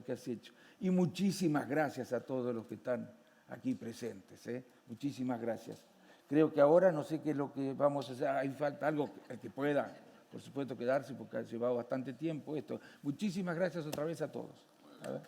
que has hecho. Y muchísimas gracias a todos los que están aquí presentes. Muchísimas gracias. Creo que ahora no sé qué es lo que vamos a hacer. Hay falta algo que pueda, por supuesto, quedarse porque ha llevado bastante tiempo esto. Muchísimas gracias otra vez a todos. A ver.